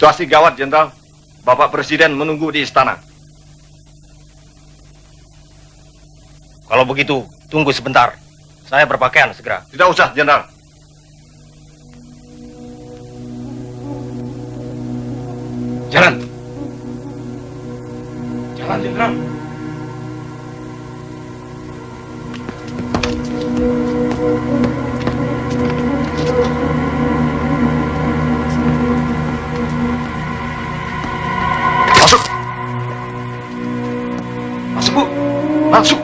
Situasi gawat, Jenderal. Bapak Presiden menunggu di istana. Kalau begitu, tunggu sebentar. Saya berpakaian segera. Tidak usah, Jenderal. Jalan. Jalan, Jenderal. Masuk. Masuk, Bu. Masuk.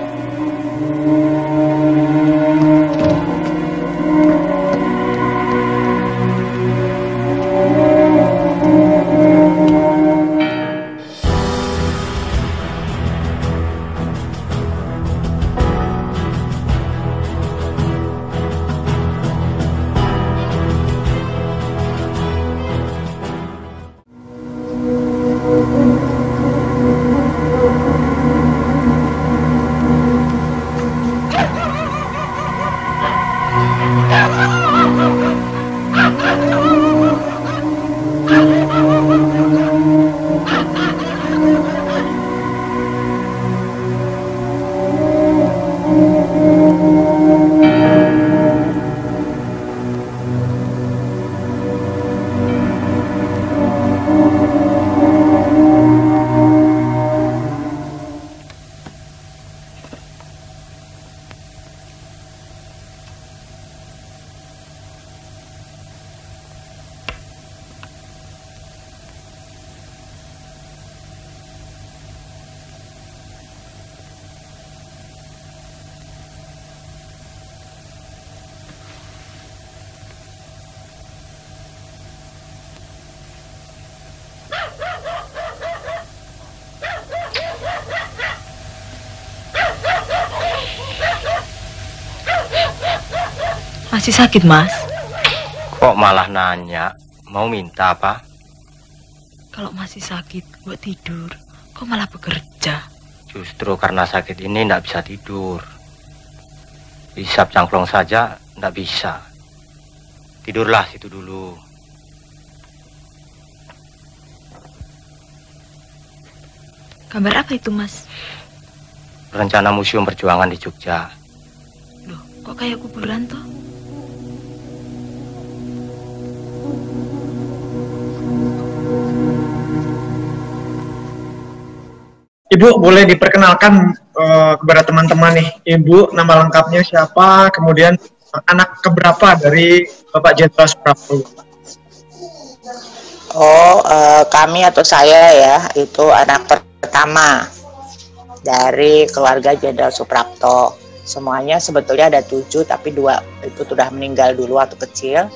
Masih sakit, Mas? Kok malah nanya? Mau minta apa? Kalau masih sakit, buat tidur. Kok malah bekerja? Justru karena sakit ini tidak bisa tidur. Hisap cangklong saja tidak bisa. Tidurlah situ dulu. Gambar apa itu, Mas? Rencana Museum Perjuangan di Jogja. Loh, kok kayak kuburan toh? Ibu boleh diperkenalkan kepada teman-teman nih, Ibu nama lengkapnya siapa, kemudian anak keberapa dari Bapak Jenderal Suprapto? Kami atau saya ya, itu anak pertama dari keluarga Jenderal Suprapto. Semuanya sebetulnya ada 7, tapi 2 itu sudah meninggal dulu waktu kecil.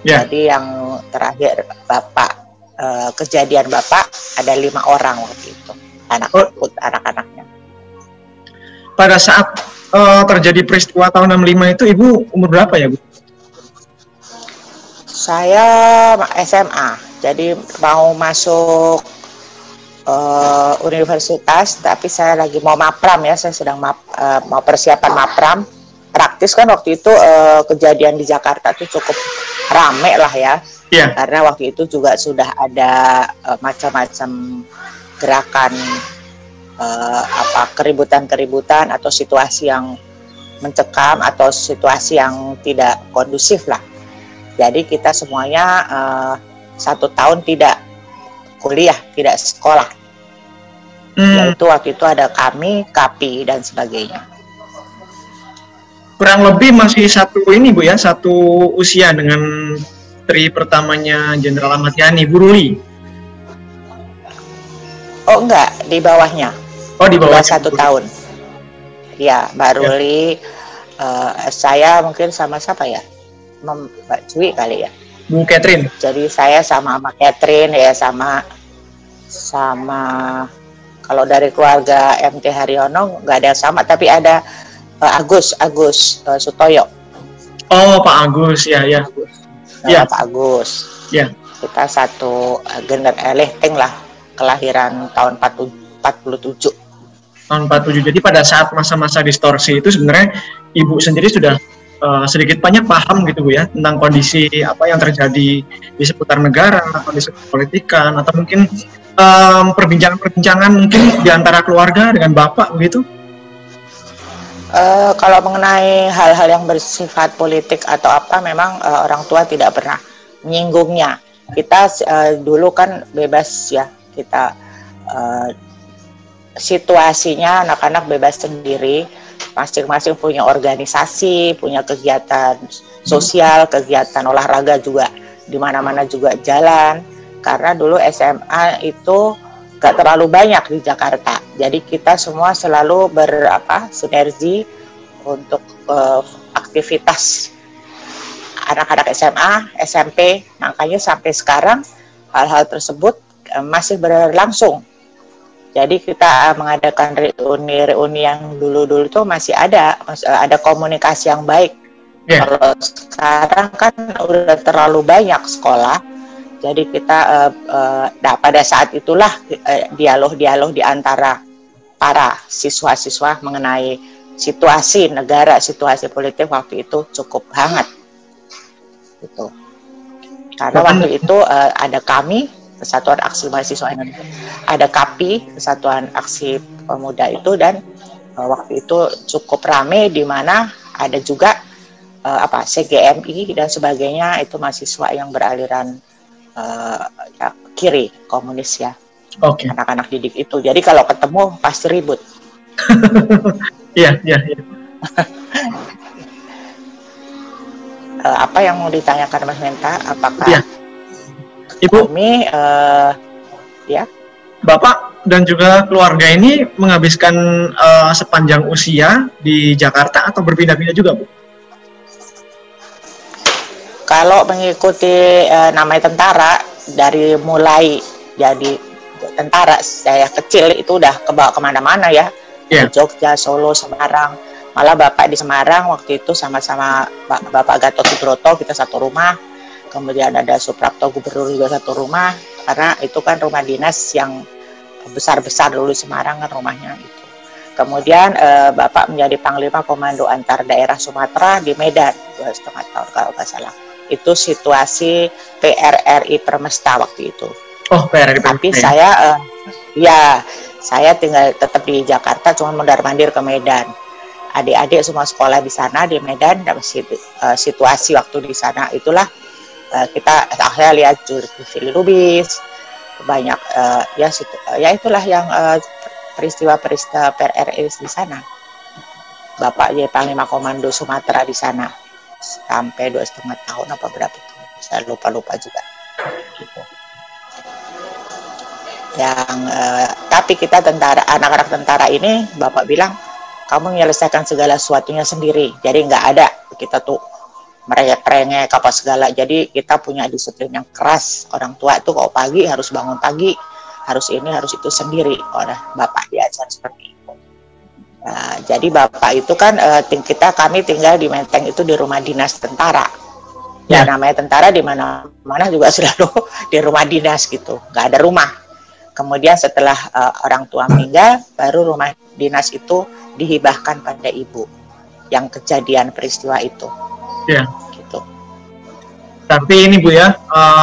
Yeah. Jadi yang terakhir Bapak, kejadian Bapak ada 5 orang waktu itu. Anak-anaknya. Pada saat terjadi peristiwa tahun 65 itu Ibu umur berapa ya, Bu? Saya SMA, jadi mau masuk universitas, tapi saya lagi mau mapram ya, saya sedang mau persiapan mapram. Praktis kan waktu itu kejadian di Jakarta itu cukup rame lah ya, yeah. Karena waktu itu juga sudah ada macam-macam gerakan keributan-keributan atau situasi yang mencekam atau situasi yang tidak kondusif lah. Jadi kita semuanya 1 tahun tidak kuliah, tidak sekolah. Yaitu waktu itu ada kami, KAPI dan sebagainya. Kurang lebih masih satu ini Bu ya, satu usia dengan istri pertamanya Jenderal Ahmad Yani, Bu Ruli. Oh enggak, di bawahnya. Oh di bawah 1 tahun. Ya, Mbak Ruli, saya mungkin sama siapa ya? Mbak Cui kali ya. Bu Catherine. Jadi saya sama Catherine ya, sama kalau dari keluarga MT Haryono nggak ada yang sama, tapi ada Agus Sutoyo. Oh Pak Agus, ya. Ya Pak Agus. Ya. Kita satu lehting lah, kelahiran tahun 47. Tahun 47. Jadi pada saat masa-masa distorsi itu sebenarnya Ibu sendiri sudah sedikit banyak paham gitu Bu ya tentang kondisi apa yang terjadi di seputar negara, kondisi politikan, atau mungkin perbincangan-perbincangan mungkin di antara keluarga dengan Bapak begitu? Kalau mengenai hal-hal yang bersifat politik atau apa, memang orang tua tidak pernah menyinggungnya. Kita dulu kan bebas ya, kita situasinya anak-anak bebas sendiri, masing-masing punya organisasi, punya kegiatan sosial, kegiatan olahraga juga, di mana-mana juga jalan. Karena dulu SMA itu gak terlalu banyak di Jakarta, jadi kita semua selalu sinergi untuk aktivitas anak-anak SMA, SMP. Makanya sampai sekarang hal-hal tersebut masih berlangsung. Jadi kita mengadakan reuni yang dulu-dulu itu masih ada komunikasi yang baik. Yeah. Kalau sekarang kan udah terlalu banyak sekolah, jadi kita pada saat itulah dialog-dialog di antara para siswa-siswa mengenai situasi negara, situasi politik waktu itu cukup hangat. Gitu. Karena waktu itu ada kami, Kesatuan Aksi Mahasiswa Indonesia, ada KAPI, Kesatuan Aksi Pemuda itu, dan waktu itu cukup ramai, di mana ada juga CGMI dan sebagainya, itu mahasiswa yang beraliran kiri, komunis ya. Okay. Anak-anak didik itu. Jadi kalau ketemu pasti ribut. Iya. Apa yang mau ditanyakan Mas Menta? Apakah Ibu kami ya Bapak dan juga keluarga ini menghabiskan sepanjang usia di Jakarta atau berpindah-pindah juga, Bu? Kalau mengikuti namanya tentara, dari mulai jadi tentara saya kecil itu udah kebawa kemana-mana ya. Yeah. Jogja, Solo, Semarang. Malah Bapak di Semarang waktu itu sama-sama Bapak Gatot Subroto, kita satu rumah. Kemudian ada Suprapto Gubernur juga satu rumah, karena itu kan rumah dinas yang besar-besar dulu di Semarang kan rumahnya gitu. Kemudian Bapak menjadi Panglima Komando Antar Daerah Sumatera di Medan 2,5 tahun kalau nggak salah. Itu situasi PRRI Permesta waktu itu. Oh, PRRI Permesta. Tapi saya tinggal tetap di Jakarta, cuma mondar-mandir ke Medan. Adik-adik semua sekolah di sana di Medan, dan situasi waktu di sana itulah saya lihat Juli Lubis, banyak itulah yang peristiwa-peristiwa PRRI di sana. Bapak jadi Panglima Komando Sumatera di sana sampai 2,5 tahun apa berapa itu, saya lupa juga. Gitu. Tapi kita tentara, anak-anak tentara ini Bapak bilang kamu menyelesaikan segala sesuatunya sendiri, jadi nggak ada kita tuh merengek apa segala. Jadi kita punya disiplin yang keras. Orang tua itu kalau pagi harus bangun pagi, harus ini harus itu sendiri. Oleh Bapak diajar seperti itu. Jadi Bapak itu kan kami tinggal di Menteng itu di rumah dinas tentara. Ya namanya tentara di mana-mana juga selalu di rumah dinas gitu, nggak ada rumah. Kemudian setelah orang tua meninggal, baru rumah dinas itu dihibahkan pada ibu yang kejadian peristiwa itu. Ya. Gitu. Tapi ini Bu ya,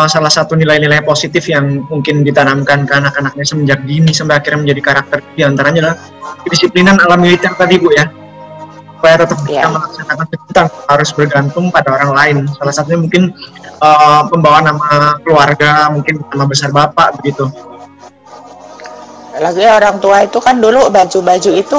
salah satu nilai-nilai positif yang mungkin ditanamkan ke anak-anaknya semenjak dini sampai akhirnya menjadi karakter, diantaranya adalah kedisiplinan alam militer tadi Bu ya. Supaya tetap bisa melaksanakan kegiatan harus bergantung pada orang lain. Salah satunya mungkin pembawa nama keluarga, mungkin nama besar Bapak begitu. Lagi orang tua itu kan dulu baju-baju itu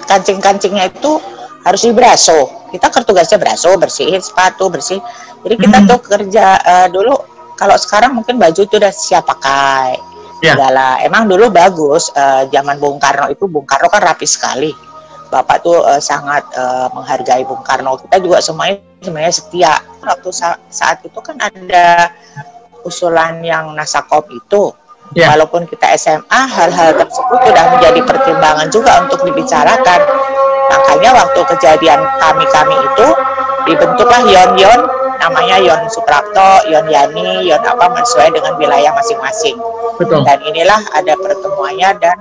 kancing-kancingnya itu harus diberaso. Kita tugasnya beraso, bersihin sepatu, bersih. Jadi kita tuh kerja dulu. Kalau sekarang mungkin baju itu udah siap pakai. Segala. Emang dulu bagus. Zaman Bung Karno itu, Bung Karno kan rapi sekali. Bapak tuh sangat menghargai Bung Karno. Kita juga semuanya setia. Waktu saat itu kan ada usulan yang Nasakom itu. Walaupun kita SMA, hal-hal tersebut sudah menjadi pertimbangan juga untuk dibicarakan. Makanya waktu kejadian kami itu dibentuklah Yon, namanya Yon Suprapto, Yon Yani, Yon sesuai dengan wilayah masing-masing. Betul. Dan inilah ada pertemuannya, dan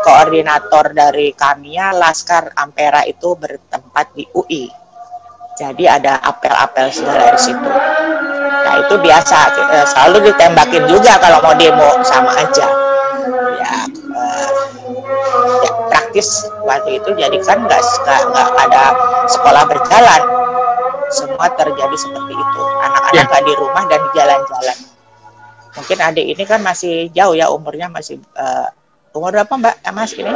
koordinator dari kami Laskar Ampera itu bertempat di UI. Jadi ada apel-apel segala di situ. Nah itu biasa, selalu ditembakin juga kalau mau demo, sama aja. Ya, ya praktis waktu itu, jadi kan nggak ada sekolah berjalan, semua terjadi seperti itu. Anak-anak nggak di rumah dan di jalan-jalan. Mungkin adik ini kan masih jauh ya umurnya, masih umur berapa Mbak Mas ini?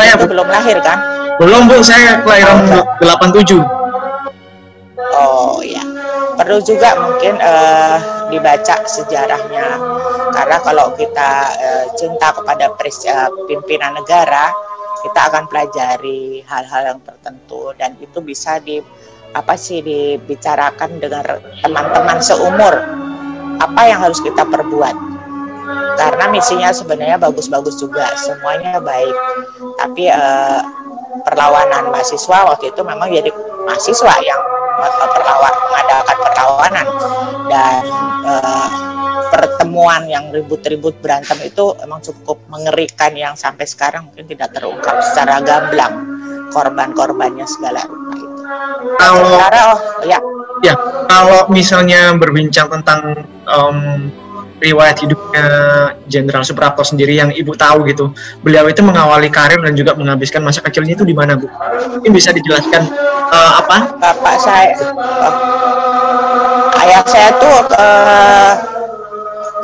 Saya belum lahir kan? Belum Bu, saya kelahiran 87. Oh ya, perlu juga mungkin dibaca sejarahnya, karena kalau kita cinta kepada pimpinan negara, kita akan pelajari hal-hal yang tertentu, dan itu bisa dibicarakan dengan teman-teman seumur, apa yang harus kita perbuat, karena misinya sebenarnya bagus-bagus juga, semuanya baik, tapi perlawanan mahasiswa waktu itu memang jadi mahasiswa yang mengadakan perlawanan, dan pertemuan yang ribut-ribut berantem itu emang cukup mengerikan, yang sampai sekarang mungkin tidak terungkap secara gamblang korban-korbannya segala rupa itu. Kalau misalnya berbincang tentang riwayat hidupnya Jenderal Suprapto sendiri yang Ibu tahu gitu, beliau itu mengawali karir dan juga menghabiskan masa kecilnya itu di mana, Bu? Mungkin bisa dijelaskan apa? Bapak saya, ayah saya tuh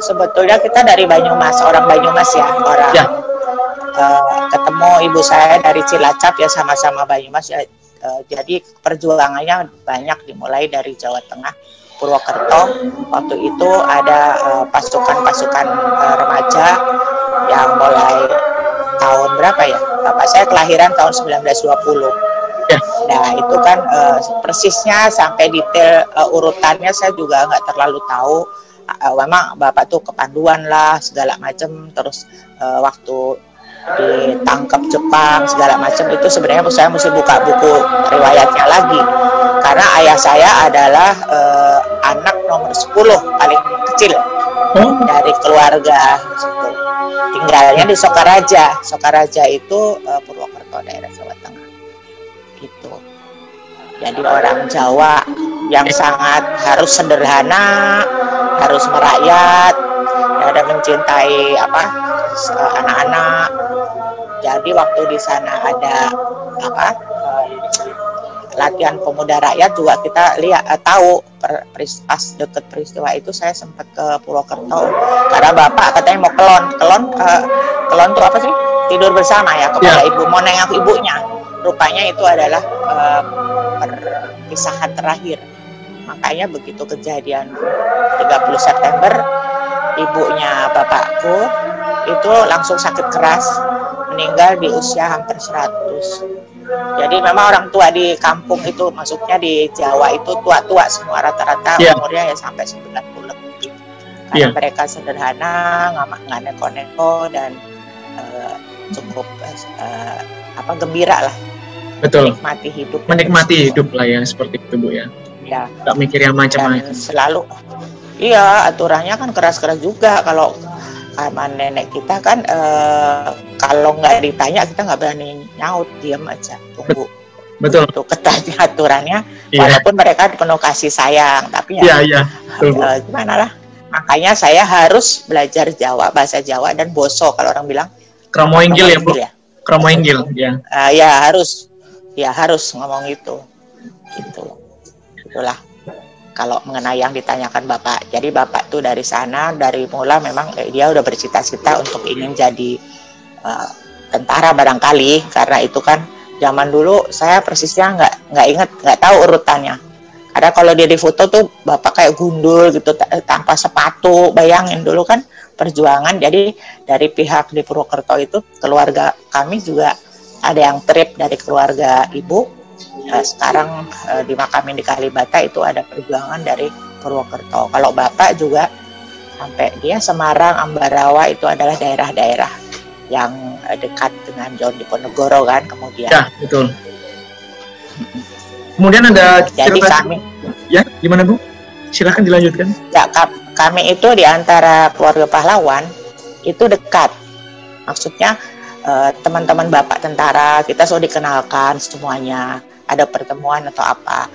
sebetulnya kita dari Banyumas, orang Banyumas ya, ketemu ibu saya dari Cilacap ya, sama-sama Banyumas ya, jadi perjuangannya banyak dimulai dari Jawa Tengah, Purwokerto. Waktu itu ada pasukan-pasukan remaja yang mulai tahun berapa ya? Bapak saya kelahiran tahun 1920. Nah itu kan persisnya sampai detail urutannya saya juga nggak terlalu tahu. Memang Bapak tuh kepanduan lah segala macam. Terus waktu ditangkap Jepang segala macam itu sebenarnya saya mesti buka buku riwayatnya lagi, karena ayah saya adalah anak nomor 10 paling kecil dari keluarga. Tinggalnya di Sokaraja. Sokaraja itu Purwokerto, daerah Jawa Tengah gitu. Jadi orang Jawa yang sangat harus sederhana, harus merakyat, dan mencintai anak-anak. Jadi waktu di sana ada latihan pemuda rakyat juga, kita tahu pas deket peristiwa itu saya sempat ke Purwokerto karena Bapak katanya mau kelon tuh apa sih, tidur bersama ya kepada ibu, mau nengok ibunya. Rupanya itu adalah perpisahan terakhir. Makanya begitu kejadian 30 September, ibunya bapakku itu langsung sakit keras, meninggal di usia hampir 100. Jadi memang orang tua di kampung itu, maksudnya di Jawa itu tua-tua semua, rata-rata umurnya ya sampai 90 lebih. Karena mereka sederhana, nggak neko-neko, dan cukup gembira lah. Betul. Menikmati hidup lah ya, seperti itu Bu ya. Ya. Nggak mikir yang macam-macam. Selalu. Iya, aturannya kan keras-keras juga. Kalau sama nenek kita kan kalau nggak ditanya kita nggak berani nyaut, diam aja, tunggu. Betul. Itu ketatnya aturannya, walaupun mereka penuh kasih sayang, tapi gimana lah. Makanya saya harus belajar Jawa, bahasa Jawa dan Boso kalau orang bilang. Kromoinggil ya Bu. Kromoinggil ya. Harus ngomong itu. Gitu. Itulah. Kalau mengenai yang ditanyakan Bapak, jadi Bapak tuh dari sana, dari mula memang dia udah bercita-cita untuk ingin jadi tentara barangkali, karena itu kan zaman dulu saya persisnya nggak tahu urutannya. Karena kalau dia di foto tuh Bapak kayak gundul gitu, tanpa sepatu, bayangin dulu kan perjuangan. Jadi dari pihak di Purwokerto itu, keluarga kami juga ada yang trip dari keluarga ibu. Sekarang dimakamin di Kalibata, itu ada perjuangan dari Purwokerto. Kalau Bapak juga sampai dia Semarang, Ambarawa, itu adalah daerah-daerah yang dekat dengan Jawa Diponegoro kan kemudian. Ya, betul. Kemudian ada jadi kami. Ya, gimana Bu? Silakan dilanjutkan. Ya, kami itu di antara keluarga pahlawan itu dekat. Maksudnya teman-teman Bapak tentara kita selalu dikenalkan semuanya. Ada pertemuan atau apa.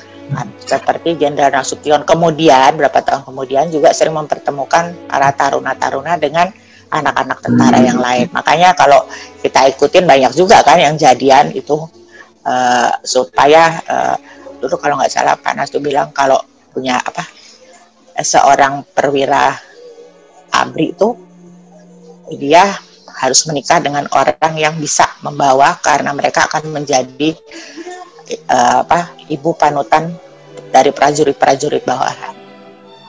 seperti Jenderal Nasution. Kemudian berapa tahun kemudian juga sering mempertemukan para taruna-taruna dengan anak-anak tentara yang lain. Makanya kalau kita ikutin banyak juga kan yang jadian itu supaya dulu kalau nggak salah Pak Nas tuh bilang kalau punya apa seorang perwira ABRI itu dia harus menikah dengan orang yang bisa membawa karena mereka akan menjadi ibu panutan dari prajurit-prajurit bawahan.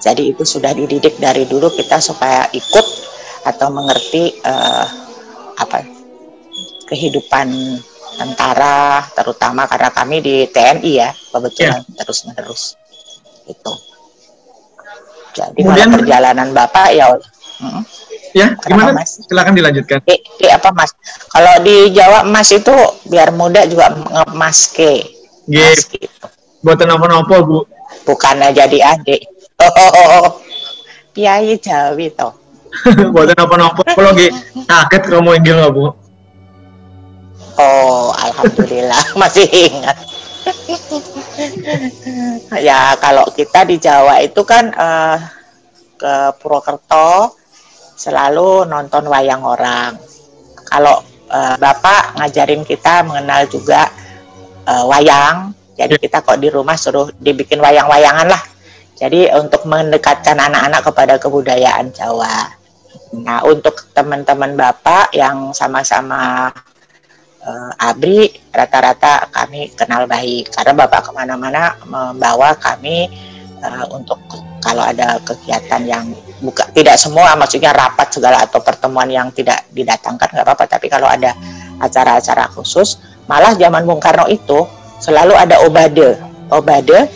Jadi itu sudah dididik dari dulu kita supaya ikut atau mengerti kehidupan tentara, terutama karena kami di TNI ya kebetulan terus-menerus itu. Jadi kemudian perjalanan Bapak ya. Ya, gimana? Mas? Silakan dilanjutkan. Di apa Mas? Kalau di Jawa emas itu biar muda juga ngemas ke. Gitu. Buatan apa-apa Bu? Bukannya jadi adik. Piai Jawi toh. Buatan apa-apa kalau kaget kamu inggil nggak Bu? Oh, alhamdulillah masih ingat. Ya kalau kita di Jawa itu kan ke Purwokerto selalu nonton wayang orang. Kalau Bapak ngajarin kita mengenal juga wayang, jadi kita kok di rumah suruh dibikin wayang-wayangan lah. Jadi untuk mendekatkan anak-anak kepada kebudayaan Jawa. Nah untuk teman-teman Bapak yang sama-sama ABRI, rata-rata kami kenal baik karena Bapak kemana-mana membawa kami untuk kalau ada kegiatan yang tidak semua maksudnya rapat segala atau pertemuan yang tidak didatangkan nggak apa-apa, tapi kalau ada acara-acara khusus, malah zaman Bung Karno itu selalu ada obade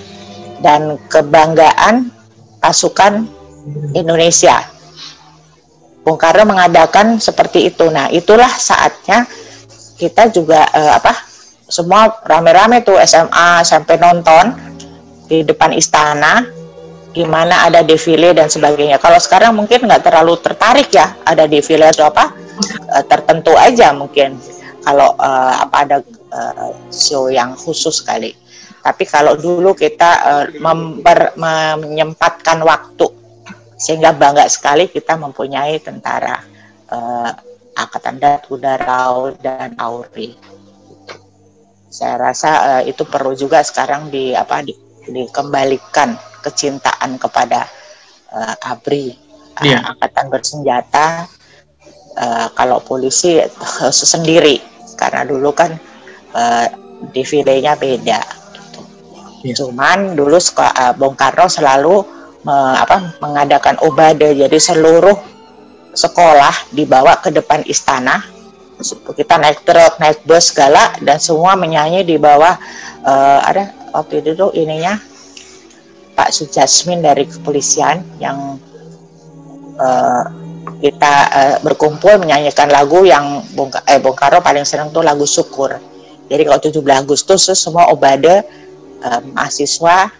dan kebanggaan pasukan Indonesia. Bung Karno mengadakan seperti itu. Nah itulah saatnya kita juga semua rame-rame tuh SMA sampai nonton di depan istana gimana ada defile dan sebagainya. Kalau sekarang mungkin nggak terlalu tertarik ya ada defile atau tertentu aja mungkin kalau ada show yang khusus kali. Tapi kalau dulu kita menyempatkan waktu sehingga bangga sekali kita mempunyai tentara Angkatan Darat, Udara, dan Auri. Saya rasa itu perlu juga sekarang dikembalikan kecintaan kepada ABRI, Angkatan Bersenjata. Kalau polisi sendiri, karena dulu kan defilenya beda. Gitu. Cuman dulu Bung Karno selalu mengadakan obade, jadi seluruh sekolah dibawa ke depan istana, kita naik truk, naik bus segala, dan semua menyanyi di bawah ada waktu itu tuh ininya Pak Sujasmin dari kepolisian yang kita berkumpul menyanyikan lagu yang Bung Karno paling senang tuh lagu syukur. Jadi kalau 17 Agustus semua obade mahasiswa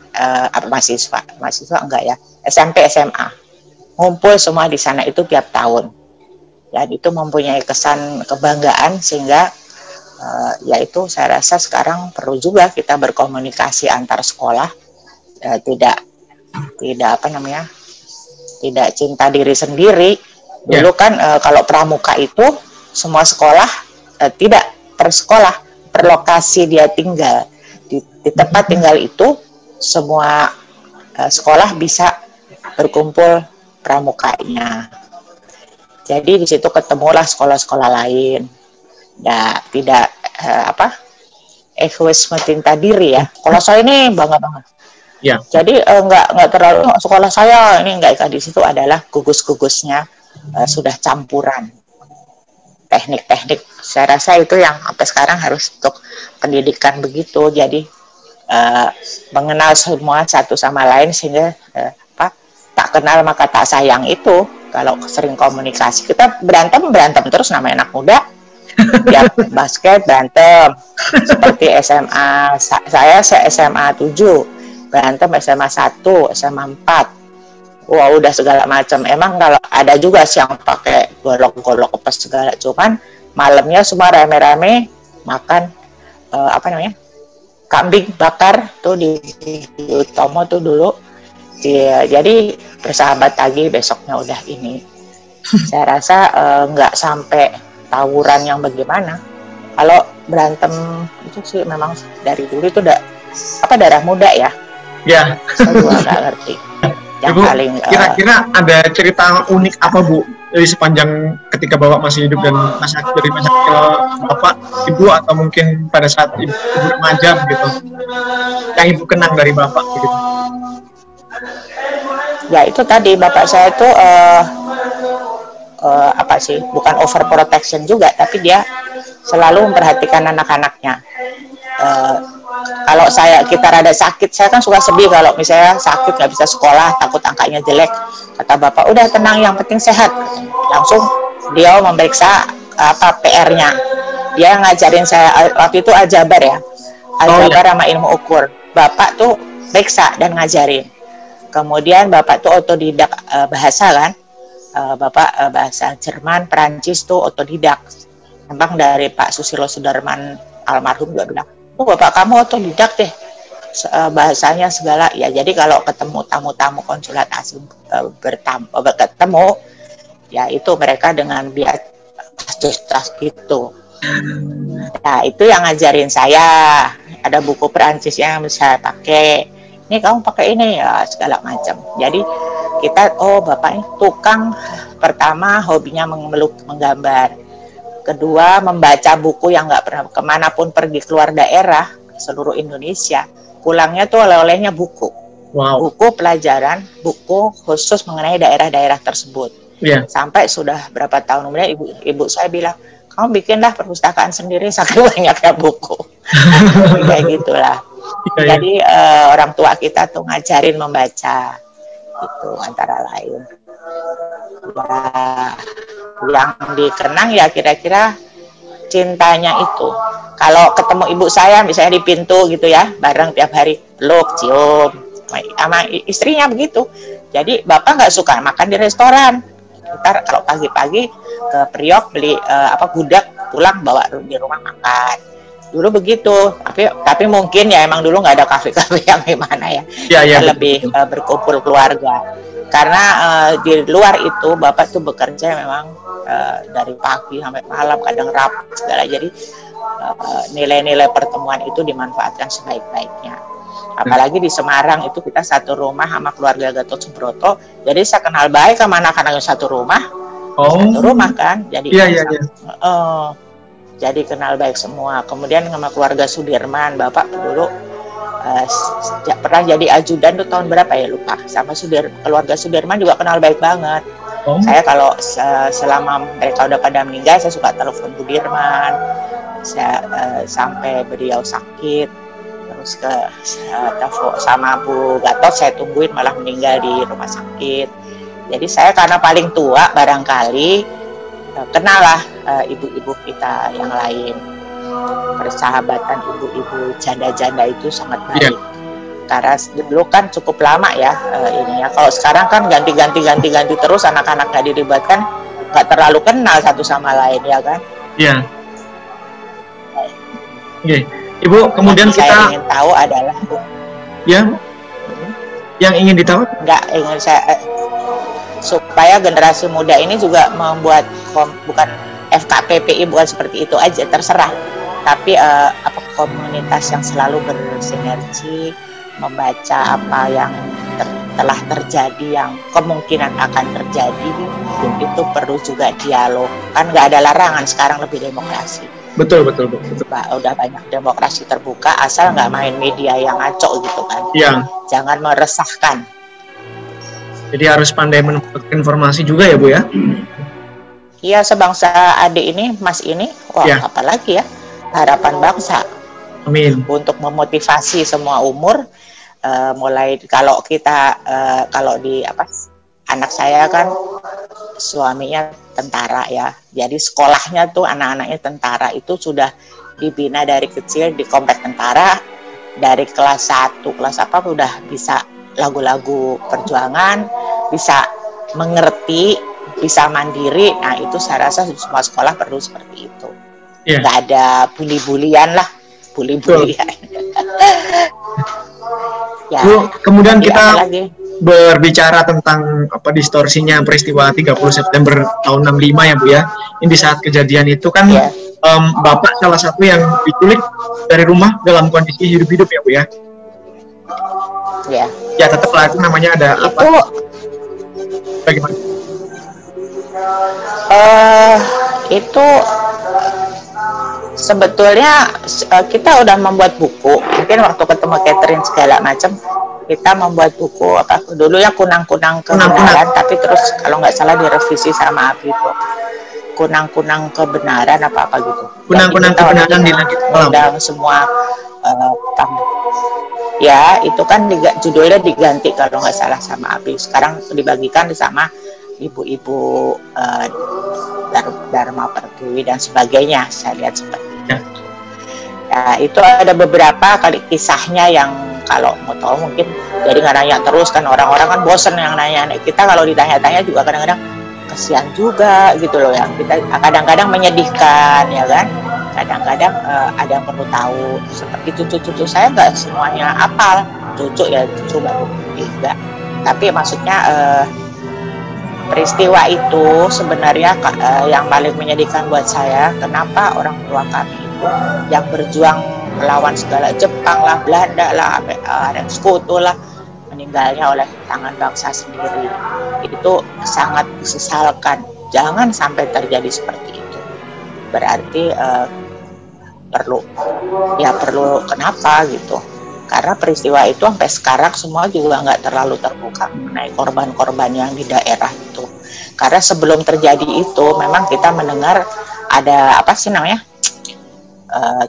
enggak ya, SMP SMA ngumpul semua di sana itu tiap tahun. Dan itu mempunyai kesan kebanggaan sehingga yaitu saya rasa sekarang perlu juga kita berkomunikasi antar sekolah, tidak tidak cinta diri sendiri. Dulu kan kalau pramuka itu semua sekolah tidak per sekolah, per lokasi dia tinggal. Di tempat tinggal itu semua sekolah bisa berkumpul pramukanya. Jadi di situ ketemulah sekolah-sekolah lain. Nah, tidak egoisme cinta diri ya. Kalau saya ini bangga banget. Ya. Jadi nggak terlalu sekolah saya ini nggak, di situ adalah gugus-gugusnya sudah campuran teknik-teknik. Saya rasa itu yang sampai sekarang harus untuk pendidikan begitu. Jadi mengenal semua satu sama lain sehingga tak kenal maka tak sayang itu. Kalau sering komunikasi kita berantem terus, namanya anak muda. Ya basket berantem seperti SMA saya SMA 7 berantem, SMA 1 SMA 4 wah udah segala macam. Emang kalau ada juga sih yang pakai golok-golok apa segala, cuman malamnya semua rame-rame makan kambing bakar tuh di Utomo tuh dulu. Jadi bersahabat lagi, besoknya udah ini. Saya rasa nggak sampai tawuran yang bagaimana. Kalau berantem itu sih memang dari dulu itu udah darah muda ya. Ya. Saya juga nggak ngerti. Yang Ibu, paling kira-kira ada cerita unik apa Bu dari sepanjang ketika Bapak masih hidup dan masa dari masa kecil Bapak, Ibu, atau mungkin pada saat Ibu remaja begitu yang Ibu kenang dari Bapak begitu? Ya itu tadi bapak saya tuh bukan overprotection juga, tapi dia selalu memperhatikan anak-anaknya. Kalau kita rada sakit, saya kan suka sedih kalau misalnya sakit nggak bisa sekolah, takut angkanya jelek. Kata bapak, udah tenang, yang penting sehat. Langsung dia memeriksa PR-nya. Dia ngajarin saya waktu itu aljabar ya, aljabar sama ilmu ukur. Bapak tuh periksa dan ngajarin. Kemudian bapak tuh otodidak bahasa kan, bapak bahasa Jerman, Perancis tuh otodidak. Memang dari Pak Susilo Sudarman almarhum juga bilang, bapak kamu otodidak deh, bahasanya segala. Ya jadi kalau ketemu tamu-tamu konsulat asing ketemu, ya itu mereka dengan biar tas gitu. Nah itu yang ngajarin saya. Ada buku Perancis yang bisa pakai. Ini kamu pakai ini ya, segala macam. Jadi kita, bapak ini tukang. Pertama hobinya menggambar. Kedua membaca buku yang nggak pernah kemanapun pergi keluar daerah seluruh Indonesia. Pulangnya tuh oleh-olehnya buku. Wow. Buku pelajaran, buku khusus mengenai daerah-daerah tersebut. Yeah. Sampai sudah berapa tahun kemudian ibu saya bilang, kamu bikinlah perpustakaan sendiri saking banyaknya buku. Kayak gitulah. Jadi orang tua kita tuh ngajarin membaca, itu antara lain. Ya, yang dikenang ya kira-kira cintanya itu. Kalau ketemu ibu saya misalnya di pintu gitu ya, bareng tiap hari, peluk, cium, sama istrinya begitu. Jadi bapak nggak suka makan di restoran. Ntar kalau pagi-pagi ke Priok beli gudeg, pulang bawa di rumah makan. Dulu begitu, tapi mungkin ya emang dulu nggak ada kafe-kafe yang gimana ya. Ya. Lebih berkumpul keluarga. Karena di luar itu bapak tuh bekerja memang dari pagi sampai malam, kadang rapat segala. Jadi nilai-nilai pertemuan itu dimanfaatkan sebaik-baiknya. Apalagi di Semarang itu kita satu rumah sama keluarga Gatot Subroto. Jadi saya kenal baik sama anak-anak satu rumah. Satu rumah kan. Jadi jadi kenal baik semua. Kemudian sama keluarga Sudirman, bapak dulu pernah jadi ajudan tuh tahun berapa ya lupa. Sama keluarga Sudirman juga kenal baik banget. Saya kalau selama mereka udah pada meninggal, saya suka telepon Sudirman. Saya sampai beliau sakit, terus sama Bu Gatot saya tungguin malah meninggal di rumah sakit. Jadi saya karena paling tua barangkali kenal lah ibu-ibu kita yang lain. Persahabatan ibu-ibu janda-janda itu sangat baik. Karena dulu kan cukup lama ya ini ya. Kalau sekarang kan ganti terus, anak-anak nggak dilibatkan, nggak terlalu kenal satu sama lain ya kan. Iya. Oke, Ibu, kemudian saya ingin tahu adalah yang ingin ditahu? Ingin saya supaya generasi muda ini juga membuat bukan FKPPI, bukan seperti itu aja terserah, tapi komunitas yang selalu bersinergi, membaca apa yang telah terjadi, yang kemungkinan akan terjadi, itu perlu juga dialog. Kan nggak ada larangan sekarang, lebih demokrasi. Betul. Udah banyak demokrasi terbuka, asal nggak main media yang ngaco gitu kan. Iya. Jangan meresahkan. Jadi harus pandai menemukan informasi juga ya Bu ya. Iya, sebangsa adik ini, Mas ini, apalagi ya, harapan bangsa. Amin. Untuk memotivasi semua umur, mulai kalau kita anak saya kan suaminya tentara ya, jadi sekolahnya tuh anak-anaknya tentara, itu sudah dibina dari kecil di komplek tentara, dari kelas 1, kelas apa udah bisa lagu-lagu perjuangan, bisa mengerti, bisa mandiri. Nah itu saya rasa semua sekolah perlu seperti itu. Nggak ada bully-bulian lah, bully-bulian. Ya. Bu, kemudian Jadi kita apa lagi? berbicara tentang apa distorsinya peristiwa 30 September tahun 65 ya Bu ya. Ini di saat kejadian itu kan Ya. Bapak salah satu yang diculik dari rumah dalam kondisi hidup-hidup ya Bu ya. Ya. Ya tetaplah itu namanya ada Itu apa? Bagaimana? itu sebetulnya kita udah membuat buku. Mungkin waktu ketemu Catherine segala macam, kita membuat buku apa dulu ya kunang-kunang kebenaran, tapi terus kalau nggak salah direvisi sama Abi itu kunang-kunang kebenaran apa gitu. Kunang-kunang kebenaran di langit malam. Undang semua ya itu kan judulnya diganti kalau nggak salah sama Abi. Sekarang dibagikan sama ibu-ibu Dharma Pertiwi dan sebagainya, saya lihat seperti itu. Ya, itu ada beberapa kali kisahnya yang kalau mau tahu mungkin jadi nggak nanya terus kan, orang-orang kan bosen yang nanya. Kita kalau ditanya-tanya juga kadang-kadang kasihan juga gitu loh, yang kita kadang-kadang menyedihkan ya kan. Kadang-kadang ada yang perlu tahu, seperti cucu-cucu saya nggak semuanya apal, cucu ya cucu baru tiga, tapi maksudnya peristiwa itu sebenarnya yang paling menyedihkan buat saya. Kenapa orang tua kami itu yang berjuang melawan segala Jepang lah, Belanda lah, ada sekutu lah, meninggalnya oleh tangan bangsa sendiri. Itu sangat disesalkan. Jangan sampai terjadi seperti itu. Berarti perlu kenapa gitu. Karena peristiwa itu sampai sekarang semua juga nggak terlalu terbuka mengenai korban-korban yang di daerah itu. Karena sebelum terjadi itu memang kita mendengar ada apa sih namanya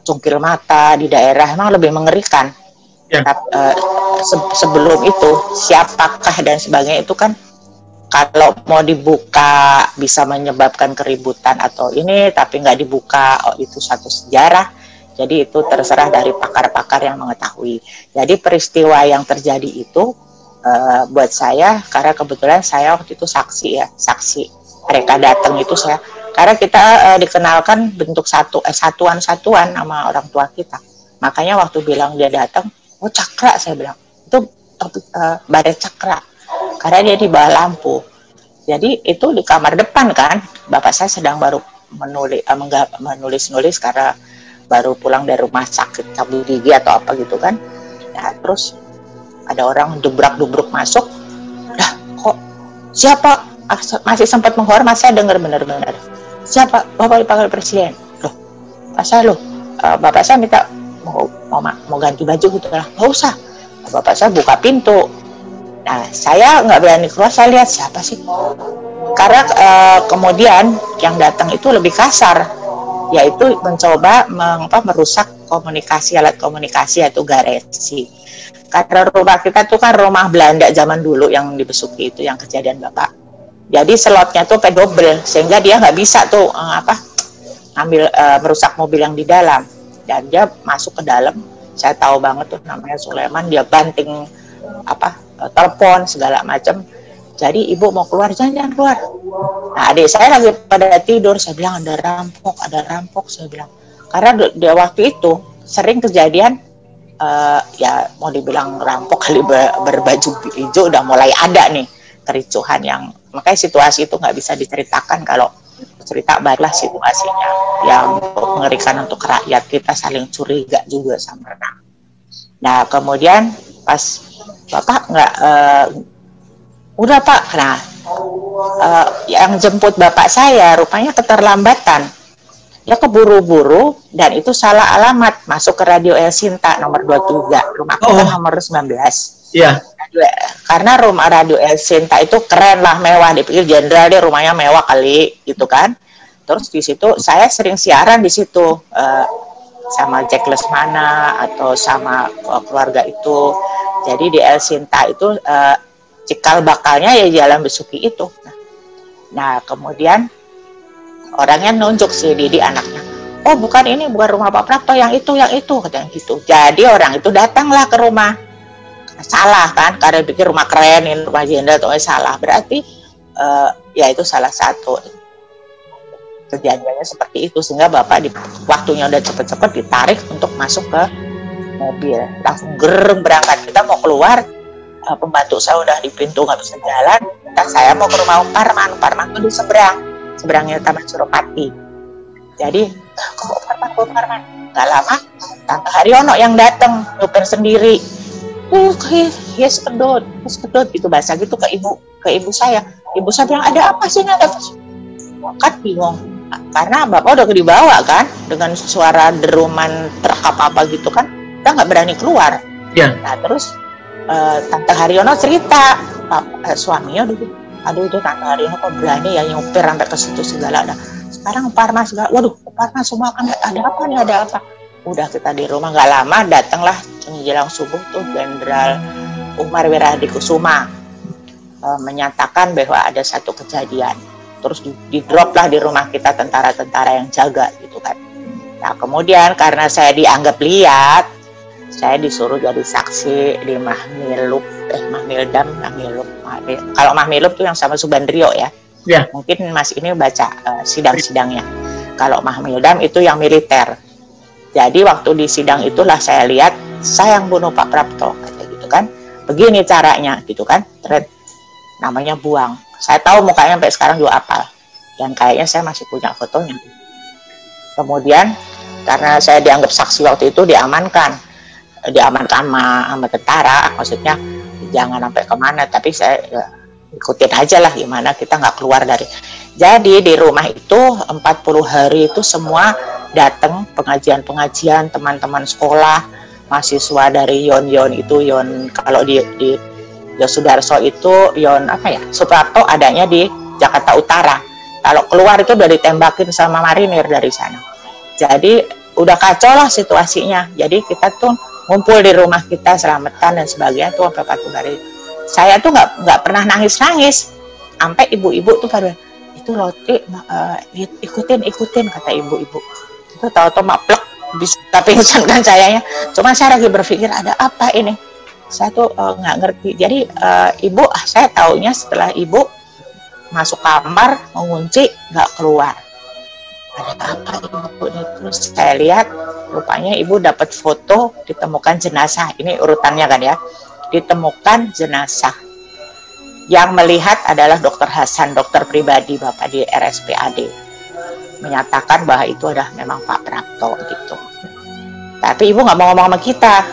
cungkil mata di daerah, memang lebih mengerikan. Ya. Sebelum itu siapakah dan sebagainya itu kan kalau mau dibuka bisa menyebabkan keributan atau ini, tapi nggak dibuka, itu satu sejarah. Jadi itu terserah dari pakar-pakar yang mengetahui. Jadi peristiwa yang terjadi itu buat saya, karena kebetulan saya waktu itu saksi mereka datang itu saya, karena kita dikenalkan bentuk satuan-satuan sama orang tua kita. Makanya waktu bilang dia datang, oh Cakra, saya bilang itu Badai Cakra, karena dia di bawah lampu. Jadi itu di kamar depan kan, bapak saya sedang baru menulis karena baru pulang dari rumah sakit cabut gigi atau apa gitu kan. Nah terus ada orang dubrak-dubruk masuk. Dah kok siapa? Masih sempat menghormat, saya dengar benar-benar. Siapa? Bapak dipanggil presiden. Loh, masa loh? Bapak saya minta mau ganti baju gitu lah. Nggak usah. Bapak saya buka pintu. Nah saya nggak berani keluar, saya lihat siapa sih. Karena kemudian yang datang itu lebih kasar, yaitu mencoba merusak alat komunikasi yaitu garasi. Karena rumah kita tuh kan rumah Belanda zaman dulu yang dibesuki itu, yang kejadian bapak. Jadi slotnya tuh double, sehingga dia nggak bisa tuh merusak mobil yang di dalam. Dan dia masuk ke dalam, saya tahu banget tuh namanya Sulaiman, dia banting telepon segala macam. Jadi ibu mau keluar, jangan keluar. Nah adik saya lagi pada tidur, saya bilang ada rampok, saya bilang. Karena dia waktu itu sering kejadian, ya mau dibilang rampok kali berbaju hijau udah mulai ada nih kericuhan yang, makanya situasi itu nggak bisa diceritakan kalau cerita baiklah situasinya yang mengerikan untuk rakyat, kita saling curiga juga sama mereka. Nah kemudian pas bapak nggak udah pak, nah yang jemput bapak saya rupanya keterlambatan, ya keburu-buru dan itu salah alamat, masuk ke Radio El Sinta nomor 23, rumah kita nomor 19. Iya. Karena rumah Radio El Sinta itu keren lah, mewah, dipikir jenderal dia rumahnya mewah kali gitu kan. Terus di situ saya sering siaran di situ sama Jack Lesmana atau sama keluarga itu. Jadi di El Sinta itu cikal bakalnya ya jalan Besuki itu. Nah kemudian orangnya nunjuk si Didi anaknya, oh bukan rumah Pak Prapto, yang itu katanya gitu. Jadi orang itu datanglah ke rumah, salah kan, karena pikir rumah keren ini rumah jenderal, tuh salah. Berarti ya itu salah satu kejadiannya seperti itu, sehingga bapak waktunya udah cepet-cepet ditarik untuk masuk ke mobil, langsung gereng berangkat. Kita mau keluar, pembantu saya udah di pintu nggak bisa jalan. Saya mau ke rumah Parman tuh di seberangnya Taman Suropati. Jadi ke Parman. Nggak lama, Tante Haryono yang datang nyupir sendiri. Yes kedot gitu bahasa gitu ke ibu saya. Ibu saya bilang, ada apa sih? Kan bingung. Karena bapak udah dibawa kan dengan suara deruman truk apa gitu kan, kita nggak berani keluar. Iya. Nah terus Tante Haryono cerita, suaminya aduh itu Tante Haryono kok berani ya nyupir sampai ke situ segala. Nah, sekarang Parmas segala, waduh Parmas semua kan ada apa? Udah kita di rumah nggak lama datanglah menjelang subuh tuh Jenderal Umar Wirahadikusuma menyatakan bahwa ada satu kejadian. Terus di drop lah di rumah kita tentara-tentara yang jaga gitu kan. Nah kemudian karena saya dianggap lihat, saya disuruh jadi saksi di Mahmilub. Kalau Mahmilub tuh yang sama Subandrio ya. Ya. Mungkin Mas ini baca sidang-sidangnya. Kalau Mahmildam itu yang militer. Jadi waktu di sidang itulah saya lihat saya yang bunuh Pak Prapto, kata gitu kan. Begini caranya gitu kan. Namanya Buang. Saya tahu mukanya sampai sekarang juga apal. Dan kayaknya saya masih punya fotonya. Kemudian karena saya dianggap saksi waktu itu diamankan sama tentara, maksudnya jangan sampai kemana, tapi saya ikutin aja lah gimana kita nggak keluar dari. Jadi di rumah itu 40 hari itu semua datang pengajian teman-teman sekolah, mahasiswa dari Yon itu kalau di Yosudarso itu Suprapto adanya di Jakarta Utara. Kalau keluar itu udah ditembakin sama marinir dari sana. Jadi udah kacau lah situasinya. Jadi kita tuh ngumpul di rumah kita, selamatan dan sebagainya tuh sampai 40 hari. Saya tuh nggak pernah nangis. Sampai ibu-ibu tuh pada itu Loti ikutin kata ibu-ibu. Itu tahu-tahu maplek bisa pingsan kan sayanya. Cuma saya lagi berpikir ada apa ini? Saya tuh nggak ngerti. Jadi saya taunya setelah ibu masuk kamar mengunci nggak keluar. Ada apa ibu ini? Terus saya lihat rupanya ibu dapat foto ditemukan jenazah. Ini urutannya kan ya. Ditemukan jenazah. Yang melihat adalah Dokter Hasan, dokter pribadi Bapak di RSPAD. Menyatakan bahwa itu adalah memang Pak Prapto gitu. Tapi ibu nggak mau ngomong sama kita.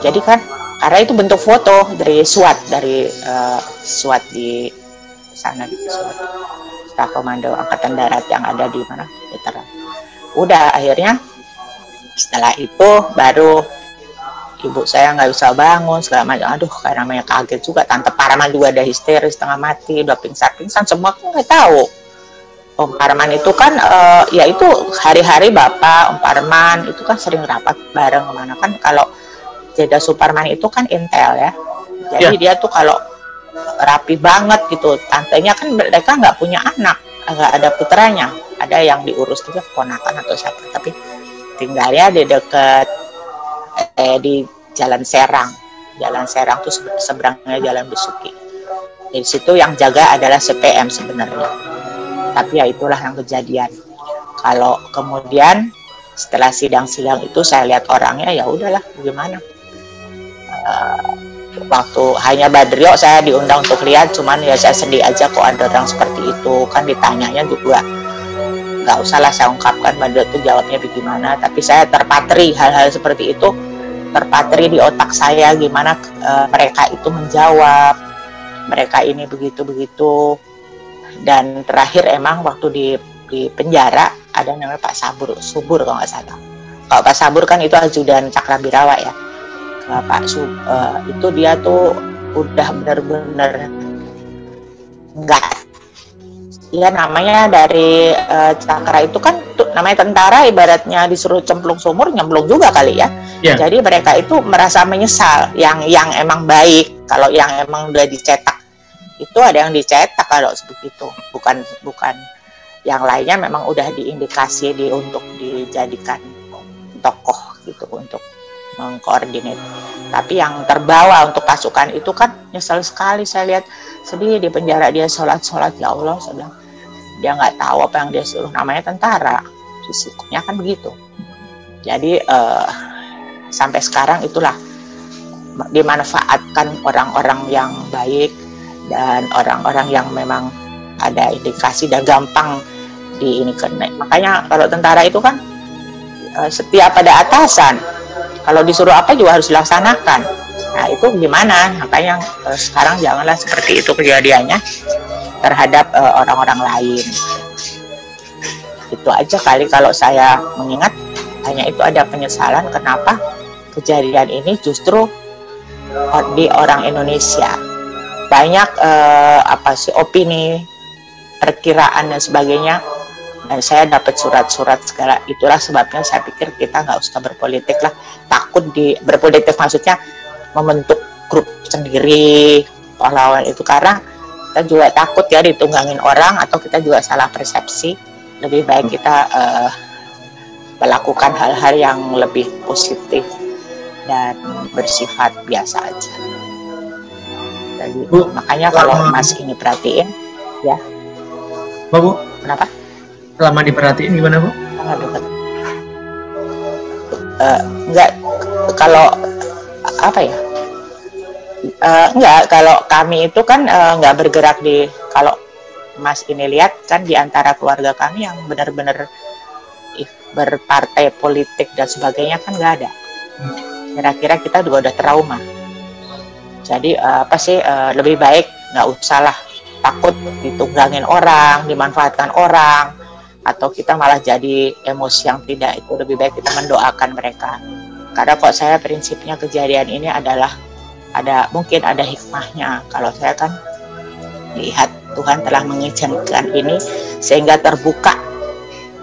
Jadi kan karena itu bentuk foto dari SWAT di sana di SWAT, Staf Komando Angkatan Darat yang ada di mana? Veteran. Udah akhirnya setelah itu baru ibu saya nggak bisa bangun segala macam. Aduh, kayak namanya kaget juga. Tante Parman juga ada histeris, setengah mati, udah pingsan semua kan nggak tahu. Om Parman itu kan ya itu hari-hari Bapak Om Parman itu kan sering rapat bareng kemana kan. Kalau Jeda Suparman itu kan intel ya. Jadi dia tuh kalau rapi banget gitu. Tantenya kan mereka nggak punya anak, nggak ada putranya. Ada yang diurus juga keponakan atau siapa. Tapi tinggalnya di dekat di Jalan Serang. Jalan Serang tuh seberangnya Jalan Besuki. Di situ yang jaga adalah CPM sebenarnya. Tapi ya itulah yang kejadian. Kalau kemudian setelah sidang-sidang itu saya lihat orangnya, ya udahlah gimana. Waktu hanya Badrio saya diundang untuk lihat, cuman ya saya sedih aja kok ada orang seperti itu. Kan ditanyanya juga nggak usah lah saya ungkapkan Badrio itu jawabnya bagaimana, tapi saya terpatri hal-hal seperti itu, terpatri di otak saya gimana mereka itu menjawab, mereka ini begitu-begitu. Dan terakhir emang waktu di penjara ada namanya Pak Subur kalau nggak salah. Kalau Pak Subur kan itu ajudan Cakrabirawa ya. Pak itu dia tuh udah bener-bener enggak, ya namanya dari Cakra itu kan namanya tentara, ibaratnya disuruh cemplung sumur nyemplung juga kali ya. Jadi mereka itu merasa menyesal. Yang emang baik, kalau yang emang udah dicetak itu ada yang dicetak kalau begitu, bukan yang lainnya memang udah diindikasi untuk dijadikan tokoh gitu untuk mengkoordinat. Tapi yang terbawa untuk pasukan itu kan nyesel sekali. Saya lihat sedih di penjara dia sholat ya Allah, saya bilang dia nggak tahu apa yang dia suruh, namanya tentara, risikonya kan begitu. Jadi sampai sekarang itulah dimanfaatkan orang-orang yang baik dan orang-orang yang memang ada indikasi dan gampang di ini kena. Makanya kalau tentara itu kan setiap ada atasan, kalau disuruh apa juga harus dilaksanakan. Nah itu gimana? Makanya sekarang janganlah seperti itu kejadiannya terhadap orang-orang lain. Itu aja kali kalau saya mengingat, hanya itu ada penyesalan kenapa kejadian ini justru di orang Indonesia. Banyak opini, perkiraan dan sebagainya. Dan saya dapat surat-surat segala. Itulah sebabnya saya pikir kita nggak usah berpolitik lah. Takut berpolitik maksudnya membentuk grup sendiri pahlawan itu, karena kita juga takut ya ditunggangin orang atau kita juga salah persepsi. Lebih baik kita melakukan hal-hal yang lebih positif dan bersifat biasa aja. Jadi, makanya kalau Mas ini perhatiin, ya. Bu, kenapa? Selama diperhatiin gimana, Bu? Enggak, kalau apa ya? Enggak, kalau kami itu kan enggak bergerak kalau Mas ini lihat kan di antara keluarga kami yang benar-benar berpartai politik dan sebagainya kan enggak ada. Kira-kira kita juga udah trauma. Jadi lebih baik nggak usah lah takut ditunggangin orang, dimanfaatkan orang, atau kita malah jadi emosi yang tidak. Itu lebih baik kita mendoakan mereka. Karena kok saya prinsipnya kejadian ini adalah mungkin ada hikmahnya. Kalau saya kan lihat Tuhan telah mengizinkan ini sehingga terbuka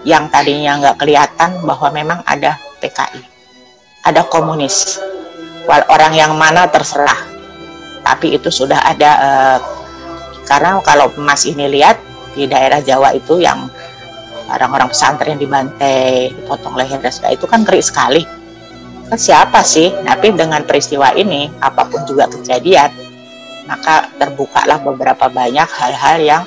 yang tadinya nggak kelihatan bahwa memang ada PKI, ada komunis, orang yang mana terserah, tapi itu sudah ada. Karena kalau Mas ini lihat di daerah Jawa itu yang orang-orang pesantren dibantai, dipotong leher dan sebagainya, itu kan ngeri sekali. Siapa sih? Tapi dengan peristiwa ini, apapun juga kejadian, maka terbukalah beberapa banyak hal-hal yang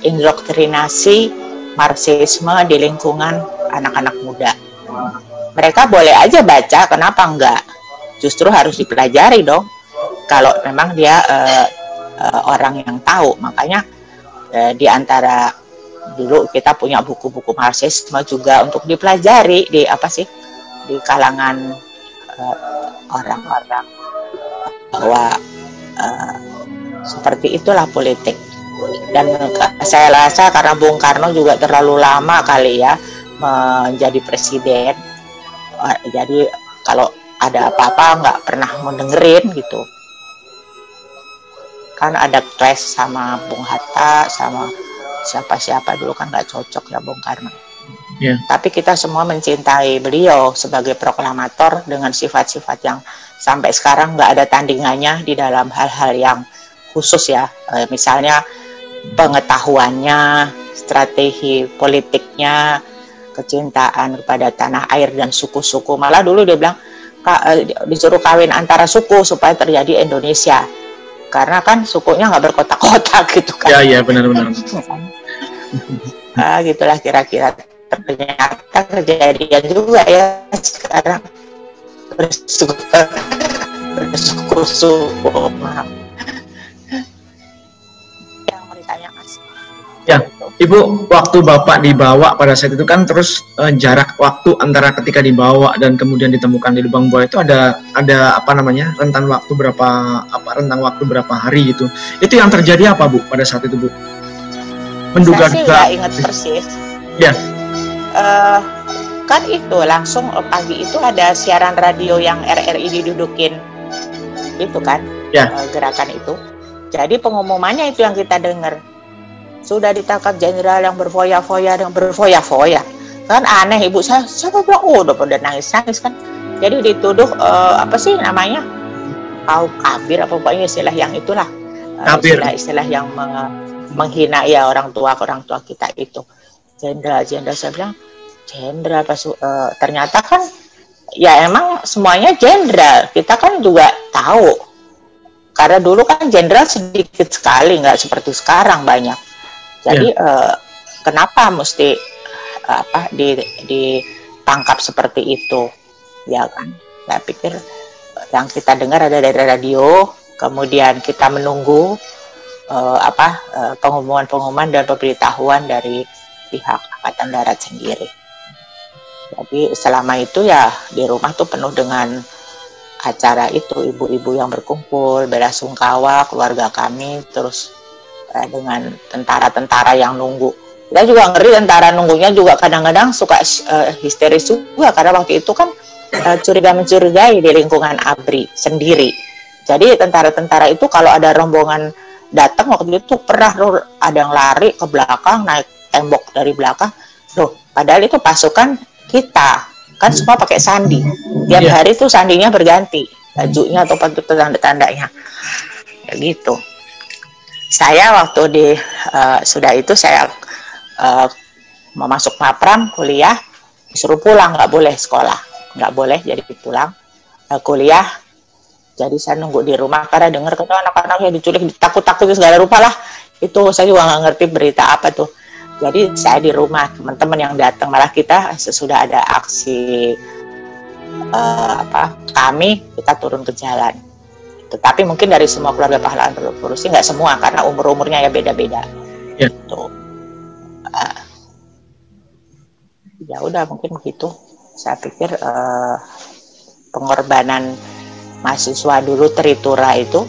indoktrinasi Marxisme di lingkungan anak-anak muda. Mereka boleh aja baca, kenapa enggak? Justru harus dipelajari dong. Kalau memang dia orang yang tahu. Makanya di antara dulu kita punya buku-buku Marxisme juga untuk dipelajari di kalangan orang-orang bahwa seperti itulah politik. Dan saya rasa karena Bung Karno juga terlalu lama kali ya menjadi presiden, jadi kalau ada apa-apa nggak pernah mendengerin gitu. Kan ada clash sama Bung Hatta, sama siapa-siapa dulu kan nggak cocok ya Bung Karno. Yeah. Tapi kita semua mencintai beliau sebagai proklamator dengan sifat-sifat yang sampai sekarang nggak ada tandingannya di dalam hal-hal yang khusus ya. Misalnya pengetahuannya, strategi politiknya, kecintaan kepada tanah air dan suku-suku. Malah dulu dia bilang disuruh kawin antara suku supaya terjadi Indonesia. Karena kan sukunya nggak berkotak-kotak gitu kan. Iya, benar-benar. Gitulah kira-kira. Ternyata kejadian juga ya sekarang bersuku-suku. Maaf. Yang mau ditanya Mas? Ya, Ibu, waktu Bapak dibawa pada saat itu kan terus jarak waktu antara ketika dibawa dan kemudian ditemukan di lubang buaya itu ada rentang waktu berapa hari gitu. Itu yang terjadi apa Bu pada saat itu Bu? Menduga-duga. Saya ingat persis. Ya. Kan itu langsung pagi itu ada siaran radio yang RRI didudukin itu kan, ya. Gerakan itu. Jadi pengumumannya itu yang kita dengar. Sudah ditangkap jenderal yang berfoya-foya. Kan aneh Ibu saya bilang udah pada nangis-nangis kan. Jadi dituduh namanya kabir apa pokoknya istilah yang itulah. Istilah yang menghina ya orang tua kita itu. Jenderal saya bilang jenderal ternyata kan ya emang semuanya jenderal. Kita kan juga tahu. Karena dulu kan jenderal sedikit sekali, nggak seperti sekarang banyak. Jadi kenapa mesti ditangkap seperti itu, ya kan? Saya pikir yang kita dengar ada dari radio, kemudian kita menunggu pengumuman-pengumuman dan pemberitahuan dari pihak Angkatan Darat sendiri. Jadi selama itu ya di rumah tuh penuh dengan acara itu, ibu-ibu yang berkumpul, belasungkawa, keluarga kami, terus dengan tentara-tentara yang nunggu. Kita juga ngeri, tentara nunggunya juga kadang-kadang suka histeris juga, karena waktu itu kan curiga-mencurigai di lingkungan ABRI sendiri. Jadi tentara-tentara itu kalau ada rombongan datang waktu itu pernah ada yang lari ke belakang, naik tembok dari belakang. Loh, padahal itu pasukan kita, kan semua pakai sandi. Tiap hari tuh sandinya berganti, bajunya atau tanda-tandanya. Ya gitu. Saya waktu sudah itu saya mau masuk Mapram kuliah, disuruh pulang, nggak boleh sekolah, nggak boleh, jadi pulang kuliah. Jadi saya nunggu di rumah karena dengar kata anak-anak yang diculik, takut-takut segala rupa lah. Itu saya juga nggak ngerti berita apa tuh. Jadi saya di rumah, teman-teman yang datang, malah kita sesudah ada aksi kita turun ke jalan. Tetapi mungkin dari semua keluarga pahlawan revolusi, nggak semua karena umur-umurnya ya beda-beda. Ya. Gitu. Ya udah mungkin begitu. Saya pikir pengorbanan mahasiswa dulu Tritura itu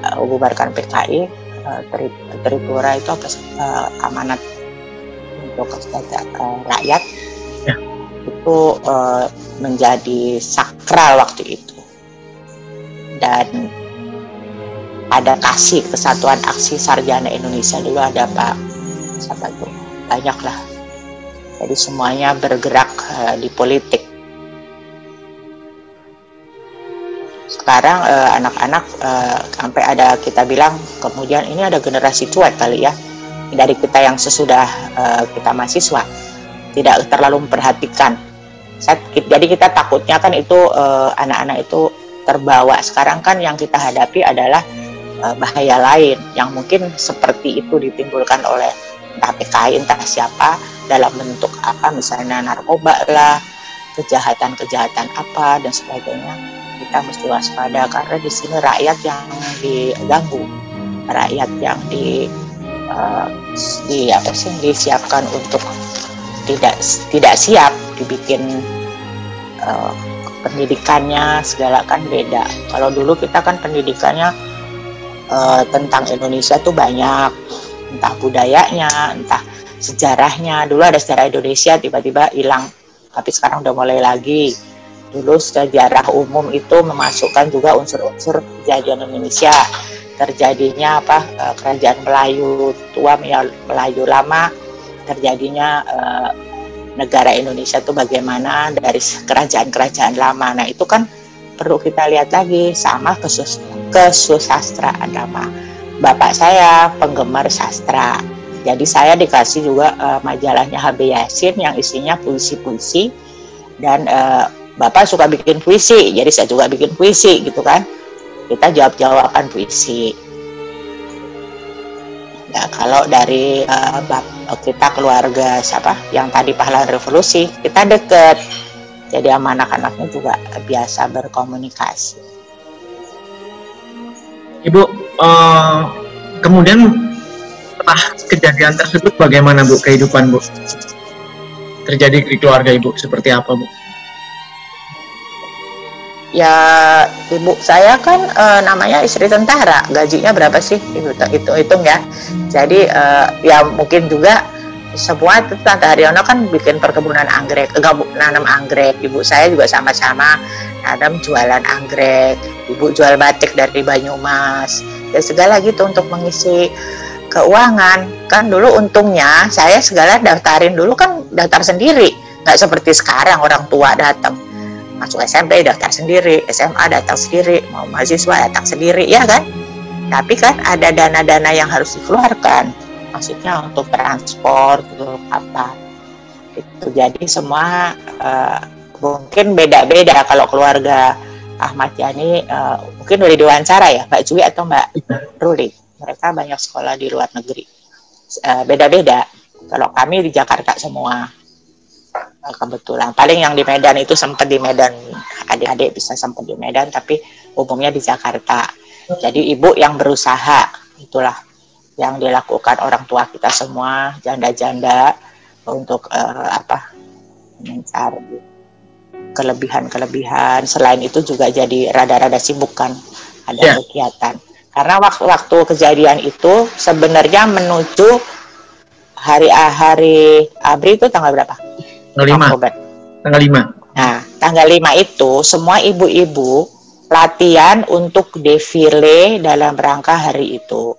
membubarkan PKI, Tritura itu amanat untuk rakyat ya. Itu menjadi sakral waktu itu, dan ada kasih Kesatuan Aksi Sarjana Indonesia dulu ada Pak siapa itu, banyak lah, jadi semuanya bergerak di politik. Sekarang anak-anak sampai ada kita bilang kemudian ini ada generasi cuek kali ya dari kita yang sesudah kita mahasiswa, tidak terlalu memperhatikan. Jadi kita takutnya kan itu anak-anak itu terbawa. Sekarang kan yang kita hadapi adalah bahaya lain yang mungkin seperti itu ditimbulkan oleh entah PKI entah siapa dalam bentuk apa, misalnya narkoba lah, kejahatan-kejahatan apa dan sebagainya. Kita mesti waspada karena di sini rakyat yang diganggu, rakyat yang disiapkan untuk tidak siap, dibikin pendidikannya segala kan beda. Kalau dulu kita kan pendidikannya tentang Indonesia tuh banyak, entah budayanya, entah sejarahnya. Dulu ada sejarah Indonesia tiba-tiba hilang, tapi sekarang udah mulai lagi. Dulu sejarah umum itu memasukkan juga unsur-unsur kejadian Indonesia, terjadinya kerajaan Melayu tua, Melayu lama, terjadinya negara Indonesia itu bagaimana dari kerajaan-kerajaan lama. Nah itu kan perlu kita lihat lagi, sama kesusastraan lama. Bapak saya penggemar sastra, jadi saya dikasih juga majalahnya HB Yasin yang isinya puisi-puisi, dan Bapak suka bikin puisi, jadi saya juga bikin puisi gitu kan. Kita jawab-jawaban puisi. Nah, kalau dari kita keluarga siapa yang tadi pahlawan revolusi, kita deket. Jadi sama anak-anaknya juga biasa berkomunikasi. Ibu, kemudian setelah kejadian tersebut bagaimana Bu kehidupan Bu? Terjadi di keluarga Ibu seperti apa Bu? Ya ibu saya kan namanya istri tentara, gajinya berapa sih hitung ya. Jadi ya mungkin juga semua itu Tante Haryono kan bikin perkebunan anggrek, nanam anggrek. Ibu saya juga sama-sama nanam jualan anggrek. Ibu jual batik dari Banyumas. Ya segala gitu untuk mengisi keuangan. Kan dulu untungnya saya segala daftarin dulu kan daftar sendiri, nggak seperti sekarang orang tua datang. Masuk SMP daftar sendiri, SMA datang sendiri, mau mahasiswa datang sendiri, ya kan? Tapi kan ada dana-dana yang harus dikeluarkan, maksudnya untuk transport, untuk apa. Itu jadi semua mungkin beda-beda. Kalau keluarga Ahmad Yani mungkin udah diwawancara ya, Mbak Jui atau Mbak Ruli. Mereka banyak sekolah di luar negeri. Beda-beda. Kalau kami di Jakarta semua. Kebetulan paling yang di Medan itu sempat di Medan adik-adik bisa sempat di Medan, tapi umumnya di Jakarta. Jadi ibu yang berusaha, itulah yang dilakukan orang tua kita semua, janda-janda, untuk mencari kelebihan-kelebihan. Selain itu juga jadi rada-rada sibuk kan, ada kegiatan. Karena waktu kejadian itu sebenarnya menuju hari ABRI itu tanggal berapa? Tanggal 5. Oktober. Tanggal 5. Nah, tanggal 5 itu semua ibu-ibu latihan untuk defile dalam rangka hari itu.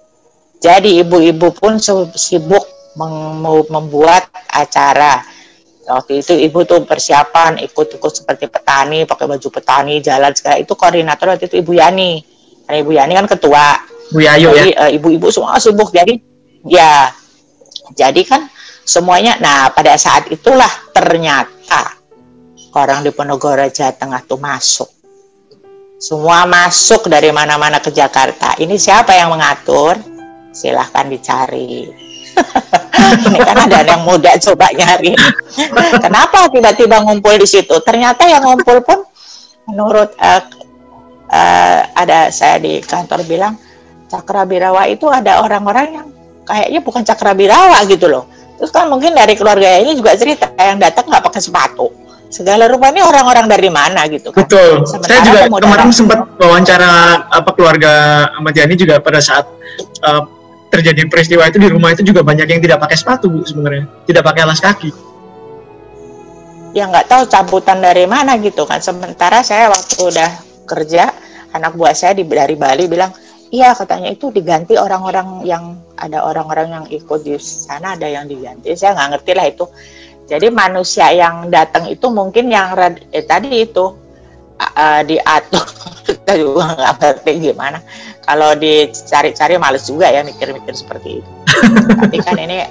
Jadi ibu-ibu pun sibuk membuat acara. Waktu itu ibu tuh persiapan ikut-ikut seperti petani, pakai baju petani, jalan segala. Itu koordinator waktu itu Ibu Yani. Karena Ibu Yani kan ketua. Bu Yayo jadi, ya. Ibu-ibu semua sibuk. Jadi kan semuanya. Nah, pada saat itulah ternyata orang di Ponorogo Jawa Tengah tuh masuk. Semua masuk dari mana-mana ke Jakarta. Ini siapa yang mengatur? Silahkan dicari. Ini kan ada yang muda coba nyari. Kenapa tiba-tiba ngumpul di situ? Ternyata yang ngumpul pun menurut ada saya di kantor bilang Cakrabirawa itu ada orang-orang yang kayaknya bukan Cakrabirawa gitu loh. Terus kan mungkin dari keluarga ini juga cerita yang datang nggak pakai sepatu. Segala rupa ini orang-orang dari mana gitu kan. Betul. Sementara Saya juga kemarin sempat wawancara keluarga Ahmad Yani juga pada saat terjadi peristiwa itu di rumah itu juga banyak yang tidak pakai sepatu Bu sebenarnya, tidak pakai alas kaki. Ya nggak tahu cabutan dari mana gitu kan. Sementara saya waktu udah kerja, anak buah saya dari Bali bilang, iya katanya itu diganti orang-orang yang yang ikut di sana ada yang diganti. Saya nggak ngerti lah itu. Jadi manusia yang datang itu mungkin yang tadi itu diatur. Kita juga nggak ngerti gimana. Kalau dicari-cari males juga ya mikir-mikir seperti itu. Tapi kan ini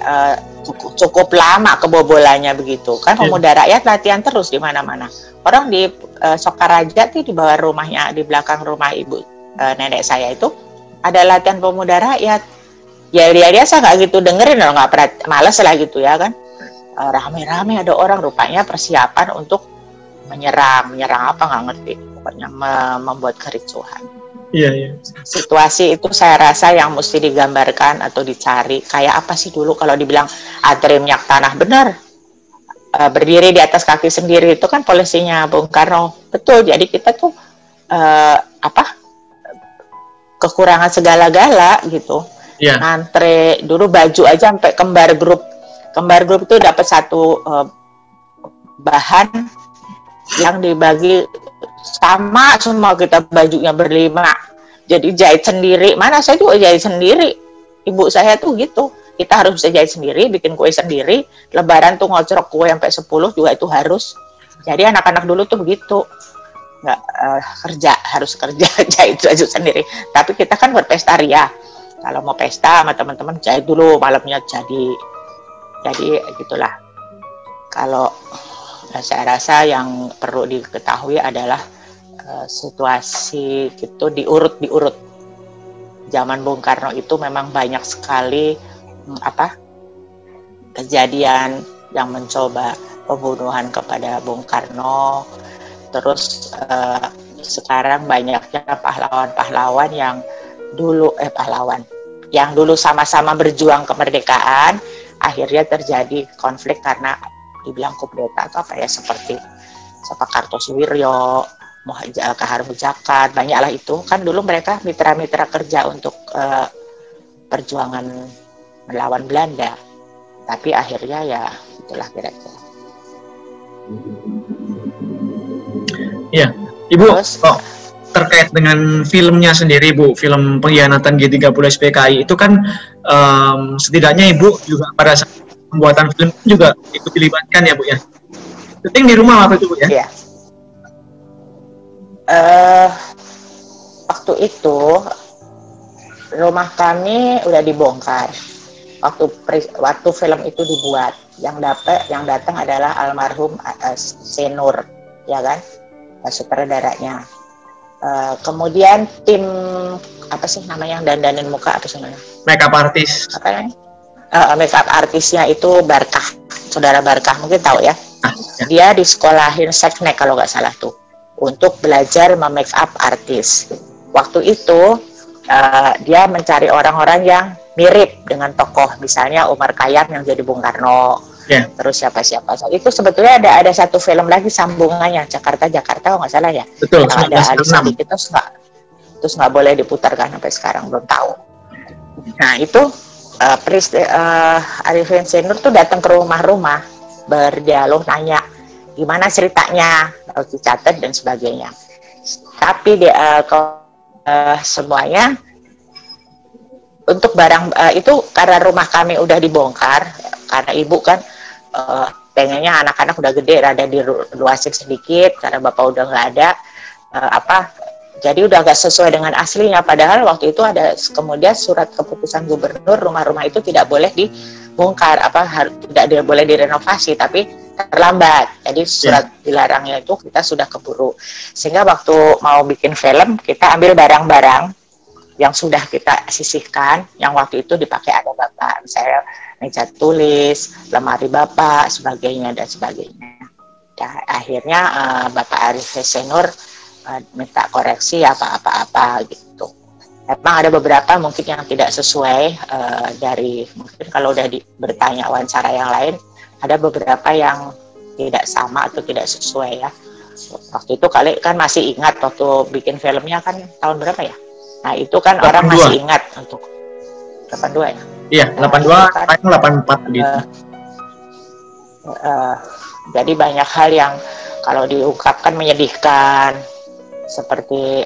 cukup lama kebobolannya begitu. Kan pemuda rakyat latihan terus di mana-mana. Orang di Sokaraja tuh di bawah rumahnya, di belakang rumah ibu nenek saya itu ada latihan pemuda rakyat. Ya dia saya nggak gitu dengerin, nggak pernah males lah gitu ya kan. Rame-rame ada orang rupanya persiapan untuk menyerang apa nggak ngerti. Pokoknya membuat kericuhan. Iya. Situasi itu saya rasa yang mesti digambarkan atau dicari. Kayak apa sih dulu kalau dibilang antri minyak tanah, benar. Berdiri di atas kaki sendiri itu kan polisinya Bung Karno. Betul, jadi kita tuh kekurangan segala-gala gitu. Iya. Antre, dulu baju aja sampai kembar grup itu dapat satu bahan yang dibagi sama semua, kita bajunya berlima, jadi jahit sendiri. Mana saya juga jahit sendiri, ibu saya tuh gitu, kita harus bisa jahit sendiri, bikin kue sendiri, lebaran tuh ngocrok kue sampai 10 juga itu harus. Jadi anak-anak dulu tuh begitu, nggak harus kerja jahit baju sendiri. Tapi kita kan berpesta ria, kalau mau pesta sama teman-teman jahit dulu malamnya. Jadi gitulah. Kalau saya rasa yang perlu diketahui adalah situasi itu diurut. Zaman Bung Karno itu memang banyak sekali kejadian yang mencoba pembunuhan kepada Bung Karno. Terus sekarang banyaknya pahlawan-pahlawan yang dulu sama-sama berjuang kemerdekaan, akhirnya terjadi konflik karena dibilang kudeta atau seperti Kartosuwiryo, Kahar Mujakat, banyaklah itu kan dulu mereka mitra-mitra kerja untuk perjuangan melawan Belanda, tapi akhirnya ya itulah kira-kira. Iya, Ibu. Terus, terkait dengan filmnya sendiri, Bu, film Pengkhianatan G30 SPKI itu kan setidaknya Ibu juga pada saat pembuatan film juga ikut dilibatkan ya Bu ya. Syuting di rumah waktu itu Bu ya? Iya. Waktu itu rumah kami udah dibongkar. Waktu film itu dibuat, yang datang adalah almarhum Senur, ya kan, sutradaranya. Kemudian tim apa sih namanya yang dandanin muka apa sih namanya? Makeup artist. Apa namanya? Makeup artisnya itu Barkah, saudara Barkah mungkin tahu ya. Dia disekolahin Seknek kalau nggak salah tuh. untuk belajar memake up artis. Waktu itu dia mencari orang-orang yang mirip dengan tokoh, misalnya Umar Khayyam yang jadi Bung Karno, terus siapa-siapa. Itu sebetulnya ada satu film lagi sambungannya, Jakarta kalau nggak salah ya. Betul. Ada Ali Sadikin, terus nggak boleh diputarkan sampai sekarang, belum tahu. Nah itu Arifin Senur tuh datang ke rumah-rumah, berdialog, nanya gimana ceritanya, harus dicatat dan sebagainya. Tapi semuanya untuk barang itu karena rumah kami udah dibongkar, karena ibu kan pengennya anak-anak udah gede, rada diluasin sedikit karena bapak udah nggak ada, jadi udah gak sesuai dengan aslinya. Padahal waktu itu ada kemudian surat keputusan gubernur, rumah-rumah itu tidak boleh dibongkar, tidak boleh direnovasi, tapi terlambat. Jadi surat dilarangnya itu kita sudah keburu. Sehingga waktu mau bikin film, kita ambil barang-barang yang sudah kita sisihkan, yang waktu itu dipakai ada bapak, misalnya meja tulis, lemari bapak, sebagainya dan sebagainya. Dan akhirnya Bapak Arif Senur minta koreksi apa gitu. Memang ada beberapa mungkin yang tidak sesuai dari, mungkin kalau udah bertanya wawancara yang lain, ada beberapa yang tidak sama atau tidak sesuai ya. Waktu itu kali kan masih ingat waktu bikin filmnya kan tahun berapa ya? Nah itu kan 82. Orang masih ingat untuk 82 ya? Iya, 82, kan, 84 gitu. Jadi banyak hal yang kalau diungkapkan menyedihkan, seperti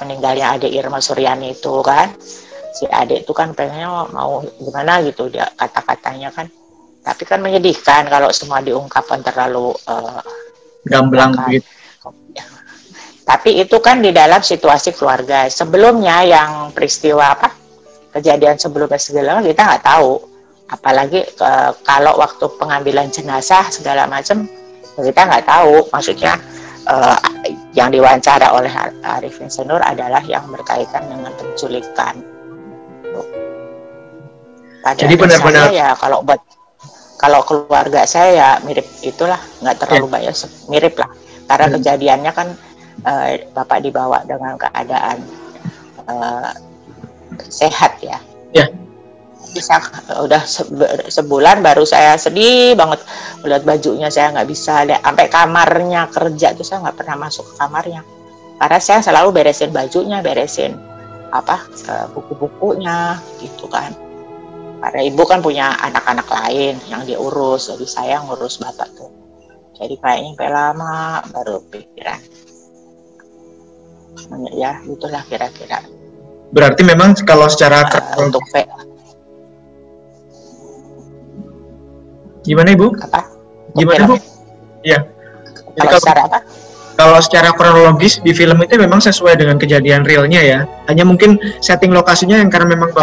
meninggalnya adik Irma Suryani itu kan, si adik itu kan pengennya mau gimana gitu dia kata-katanya kan, tapi kan menyedihkan kalau semua diungkapkan terlalu gamblang gitu. Tapi itu kan di dalam situasi keluarga. Sebelumnya yang peristiwa kejadian sebelumnya segala kita nggak tahu, apalagi kalau waktu pengambilan jenazah segala macam kita nggak tahu. Maksudnya yang diwawancara oleh Arifin Senur adalah yang berkaitan dengan penculikan. Jadi benar-benar ya kalau keluarga saya ya mirip itulah, nggak terlalu banyak, mirip lah. Karena kejadiannya kan Bapak dibawa dengan keadaan sehat ya. Bisa udah sebulan baru saya sedih banget melihat bajunya, saya nggak bisa sampai kamarnya kerja tuh saya nggak pernah masuk ke kamarnya karena saya selalu beresin bajunya, beresin buku-bukunya gitu kan, karena ibu kan punya anak-anak lain yang diurus, jadi saya ngurus bapak tuh, jadi kayaknya sampai lama baru pikiran ya itulah kira-kira. Berarti memang kalau secara untuk gimana Ibu? Gimana Ibu? Iya. Kalau secara kronologis di film itu memang sesuai dengan kejadian realnya ya. Hanya mungkin setting lokasinya yang karena memang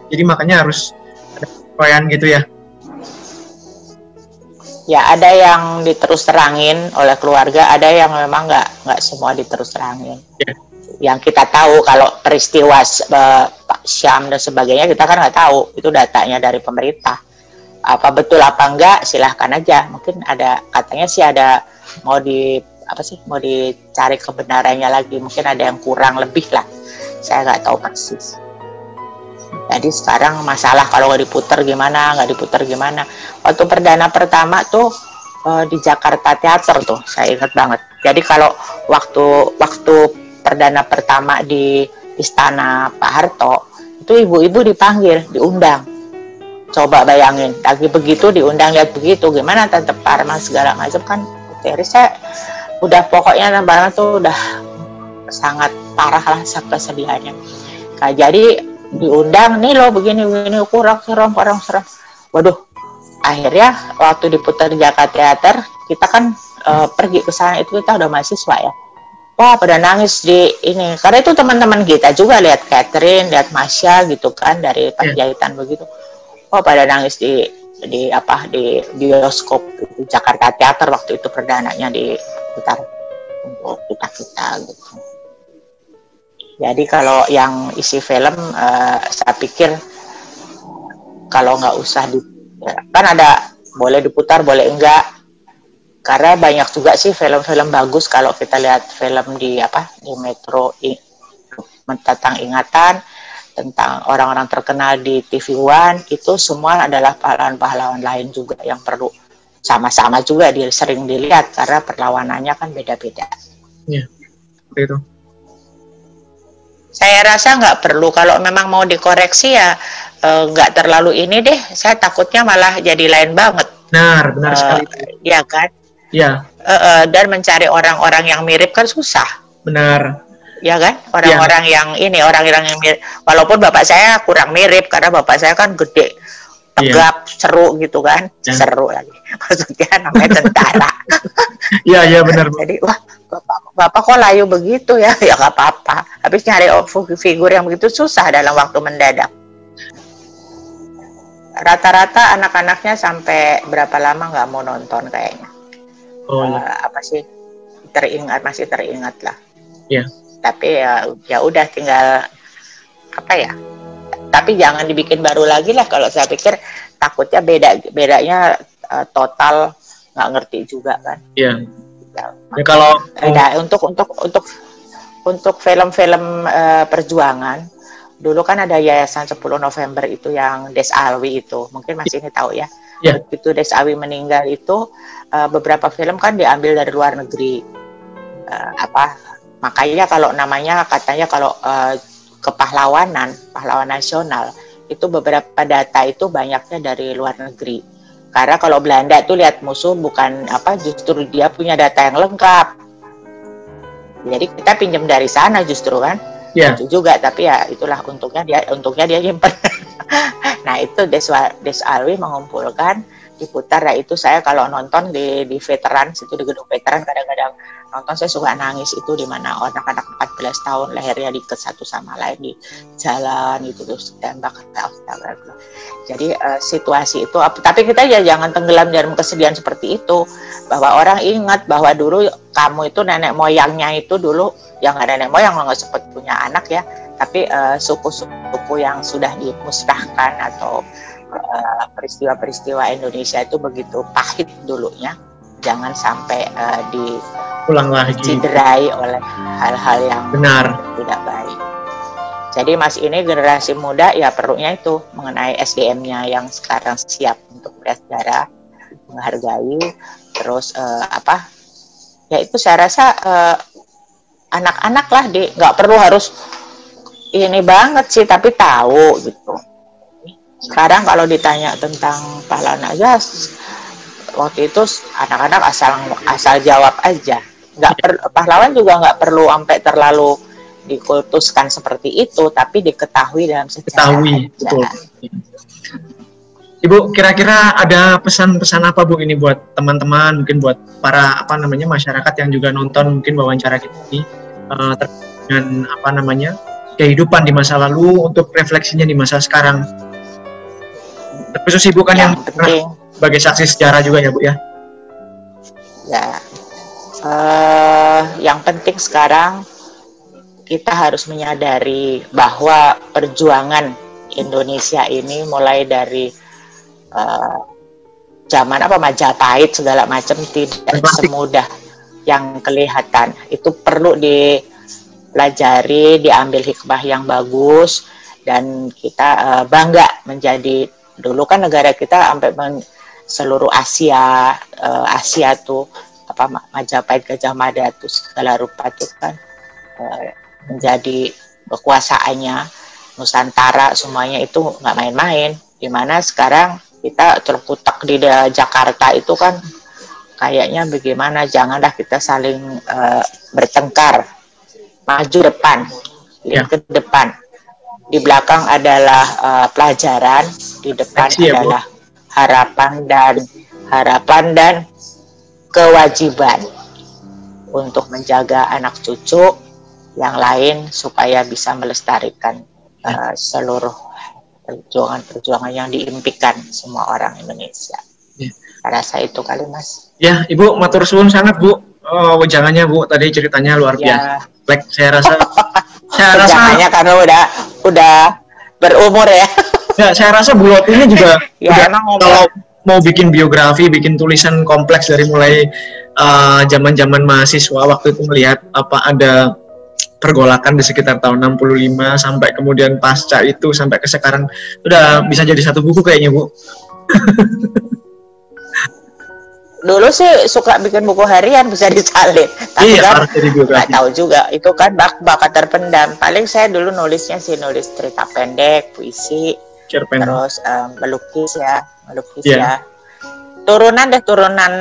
jadi makanya harus ada penyesuaian gitu ya. Ya ada yang diterus terangin oleh keluarga, ada yang memang nggak semua diterus terangin. Yang kita tahu kalau peristiwa Pak Syam dan sebagainya kita kan nggak tahu, itu datanya dari pemerintah. Apa betul apa enggak silahkan aja, mungkin ada katanya sih ada mau dicari kebenarannya lagi, mungkin ada yang kurang lebih lah, saya nggak tahu persis. Jadi sekarang masalah kalau nggak diputar gimana. Waktu perdana pertama tuh di Jakarta Teater tuh saya ingat banget. Jadi kalau waktu perdana pertama di Istana Pak Harto itu ibu-ibu dipanggil, diundang. Coba bayangin, lagi begitu diundang, lihat begitu, gimana Tante Parma segala macam kan. Jadi saya udah pokoknya namanya tuh udah sangat parah lah kesedihannya. Nah, jadi diundang nih loh begini kurang serem. Waduh, akhirnya waktu diputar di Jakarta Teater kita kan pergi ke sana, itu kita udah mahasiswa ya. Wah pada nangis di ini, karena itu teman-teman kita juga lihat Catherine, lihat Masya gitu kan dari Panjaitan begitu. Oh pada nangis di bioskop di Jakarta Teater waktu itu perdananya diputar untuk kita gitu. Jadi kalau yang isi film saya pikir kalau nggak usah kan ada boleh diputar boleh enggak. Karena banyak juga sih film-film bagus kalau kita lihat film di Metro tentang ingatan, tentang orang-orang terkenal di TV One, itu semua adalah pahlawan-pahlawan lain juga yang perlu sama-sama juga sering dilihat karena perlawanannya kan beda-beda. Iya, seperti itu. Saya rasa nggak perlu, kalau memang mau dikoreksi ya nggak terlalu ini deh. Saya takutnya malah jadi lain banget. Benar sekali. Iya kan? Iya. Dan mencari orang-orang yang mirip kan susah. Benar. Ya kan, orang-orang yang orang-orang yang mirip. Walaupun bapak saya kurang mirip karena bapak saya kan gede, tegap, seru gitu kan, seru lagi. Maksudnya namanya tentara. Iya benar. Jadi wah, bapak kok layu begitu ya? Ya nggak apa-apa. Habis nyari figur yang begitu susah dalam waktu mendadak. Rata-rata anak-anaknya sampai berapa lama nggak mau nonton kayaknya. Masih teringat lah. Iya. Tapi ya udah tinggal tapi jangan dibikin baru lagi lah. Kalau saya pikir takutnya bedanya total nggak ngerti juga kan. Iya. Ya kalau untuk film-film perjuangan dulu kan ada Yayasan 10 November itu yang Des Alwi itu, mungkin masih ini tahu ya. Iya. Itu Des Alwi meninggal itu beberapa film kan diambil dari luar negeri. Makanya kalau namanya katanya kalau pahlawan nasional itu beberapa data itu banyaknya dari luar negeri. Karena kalau Belanda tuh lihat musuh bukan justru dia punya data yang lengkap. Jadi kita pinjam dari sana justru kan. Iya. Itu juga, tapi ya itulah untungnya dia nyimpen. Nah itu Des Alwi mengumpulkan diputar. Ya itu saya kalau nonton di veteran situ, di gedung veteran, kadang-kadang nonton saya suka nangis. Itu di mana anak-anak 14 tahun lehernya diikat satu sama lain di jalan itu terus tembak. Jadi situasi itu, tapi kita ya jangan tenggelam dalam kesedihan seperti itu, bahwa orang ingat bahwa dulu kamu itu nenek moyangnya itu dulu yang nggak nenek moyang nggak sempat punya anak ya, tapi suku-suku yang sudah dimusnahkan atau peristiwa-peristiwa Indonesia itu begitu pahit dulunya, jangan sampai ulang lagi, dicederai oleh hal-hal yang benar tidak baik. Jadi Mas ini generasi muda ya perlunya itu mengenai SDM-nya yang sekarang siap untuk bersejarah, menghargai, terus ya itu saya rasa anak-anak lah nggak perlu harus ini banget sih, tapi tahu gitu. Sekarang kalau ditanya tentang pahlawan aja, waktu itu anak-anak asal jawab aja. Pahlawan juga nggak perlu sampai terlalu dikultuskan seperti itu, tapi diketahui dalam sejarah. Betul. Ibu, kira-kira ada pesan-pesan apa Bu ini buat teman-teman, mungkin buat para masyarakat yang juga nonton mungkin wawancara kita ini dengan kehidupan di masa lalu untuk refleksinya di masa sekarang. Terkhusus Ibu kan yang sebagai saksi sejarah juga ya Bu ya. Ya, yang penting sekarang kita harus menyadari bahwa perjuangan Indonesia ini mulai dari zaman Majapahit segala macam tidak semudah yang kelihatan. Itu perlu dipelajari, diambil hikmah yang bagus, dan kita bangga menjadi, dulu kan negara kita sampai seluruh Asia tuh Majapahit, Gajah Mada tuh segala rupa tuh kan menjadi kekuasaannya Nusantara, semuanya itu nggak main-main. Dimana sekarang kita terkutak di Jakarta itu kan kayaknya bagaimana, janganlah kita saling bertengkar, maju depan, lihat ke depan, di belakang adalah pelajaran, di depan adalah harapan dan kewajiban untuk menjaga anak cucu yang lain supaya bisa melestarikan seluruh perjuangan yang diimpikan semua orang Indonesia. Saya rasa itu kali Mas. Ya Ibu, matur suwun sangat Bu. Wejangannya Bu, tadi ceritanya luar biasa. Saya rasa karena udah berumur ya. Ya, saya rasa Bu Loti ini juga ya, emang mau bikin biografi, bikin tulisan kompleks dari mulai zaman-zaman mahasiswa waktu itu melihat apa ada pergolakan di sekitar tahun 65 sampai kemudian pasca itu sampai ke sekarang udah bisa jadi satu buku kayaknya, Bu. Dulu sih suka bikin buku harian bisa disalin, tapi Iya, kan harus jadi biografi. nggak tahu juga itu kan bakat terpendam. Paling saya dulu nulisnya sih nulis cerita pendek, puisi, Cerpen. terus melukis ya, Iya. ya. Turunan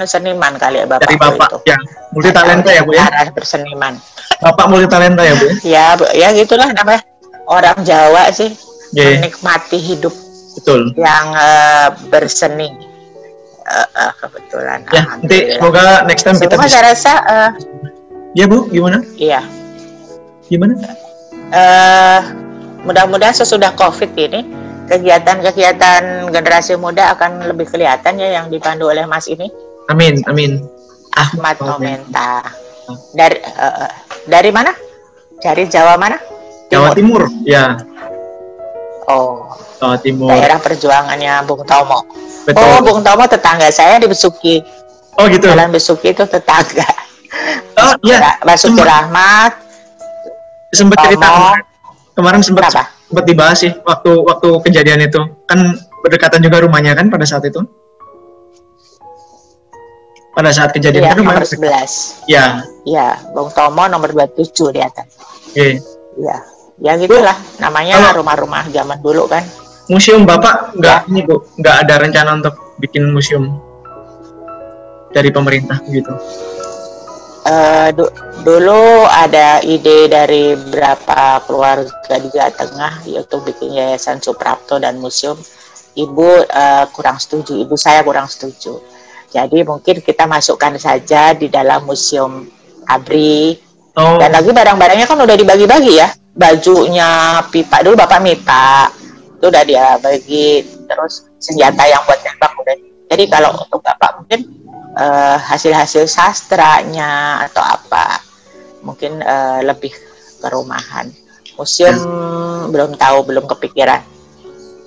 seniman kali ya bapak. Dari Bapak itu. ya, multi talenta ya, Bu ya. Arah berseniman. Bapak multi talenta ya, Bu ya. Ya, ya gitulah namanya orang Jawa sih, Iya, menikmati hidup betul. yang berseni. Kebetulan. Ya, nanti semoga next time kita Cuma bisa. saya rasa Ya, Bu, gimana? iya. Gimana? Mudah-mudahan sesudah COVID ini kegiatan-kegiatan generasi muda akan lebih kelihatan ya yang dipandu oleh Mas ini, Amin, amin. Ahmad Momenta. Dari mana? Dari Jawa mana? Jawa Timur, ya. Oh, Jawa Timur. daerah perjuangannya Bung Tomo. Betul. Oh, Bung Tomo tetangga saya di Besuki. Oh, gitu. Jalan Besuki itu tetangga. Oh, iya. Basuki Rahmat. Sempat cerita Tomo. kemarin sempat Kenapa? dibahas sih waktu kejadian itu. Kan berdekatan juga rumahnya kan pada saat itu. Pada saat kejadian Iya, kan rumahnya. nomor 11. Ya, Iya, Bung Tomo nomor 27 di atas. oke. Iya. Ya gitulah namanya Kalau- rumah-rumah zaman dulu kan. Museum Bapak nggak ini, Bu, nggak ada rencana untuk bikin museum dari pemerintah gitu. Dulu ada ide dari beberapa keluarga di Jawa Tengah yaitu bikin yayasan Suprapto dan museum. Ibu kurang setuju, ibu saya kurang setuju. Jadi mungkin kita masukkan saja di dalam museum ABRI. Oh, Dan lagi barang-barangnya kan udah dibagi-bagi ya. Bajunya, pipa dulu Bapak minta, itu udah dia bagi. Terus senjata yang buat tembak udah. Jadi kalau untuk Bapak mungkin hasil-hasil sastranya atau apa, mungkin lebih ke rumahan. Museum belum tahu, belum kepikiran.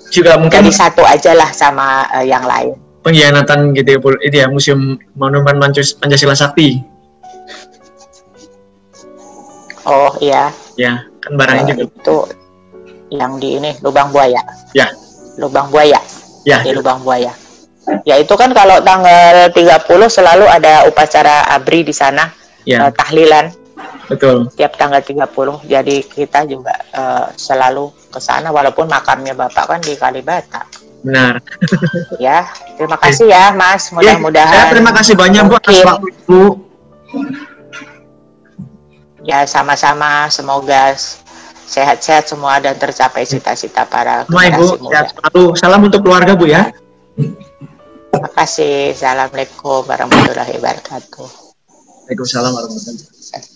juga mungkin Jadi satu aja lah sama yang lain. pengkhianatan gitu ya, Bu. Itu ya Museum Monumen Pancasila Sakti. Oh iya, Ya, kan barangnya juga. itu yang di ini Lubang Buaya. Ya. Lubang Buaya. Ya, Di Lubang Buaya. Ya itu kan kalau tanggal 30 selalu ada upacara ABRI di sana, ya, tahlilan betul. tiap tanggal 30. Jadi kita juga selalu ke sana walaupun makamnya Bapak kan di Kalibata. Benar. Ya, terima kasih ya Mas. Ya, Mudah-mudahan saya terima kasih banyak, Bu, atas mungkin- waktu Ibu. Ya sama-sama, semoga sehat-sehat semua dan tercapai cita-cita para Semua Ibu, generasi muda. sehat selalu. Salam untuk keluarga, Bu ya. Terima kasih. Assalamualaikum warahmatullahi wabarakatuh. Waalaikumsalam warahmatullahi wabarakatuh.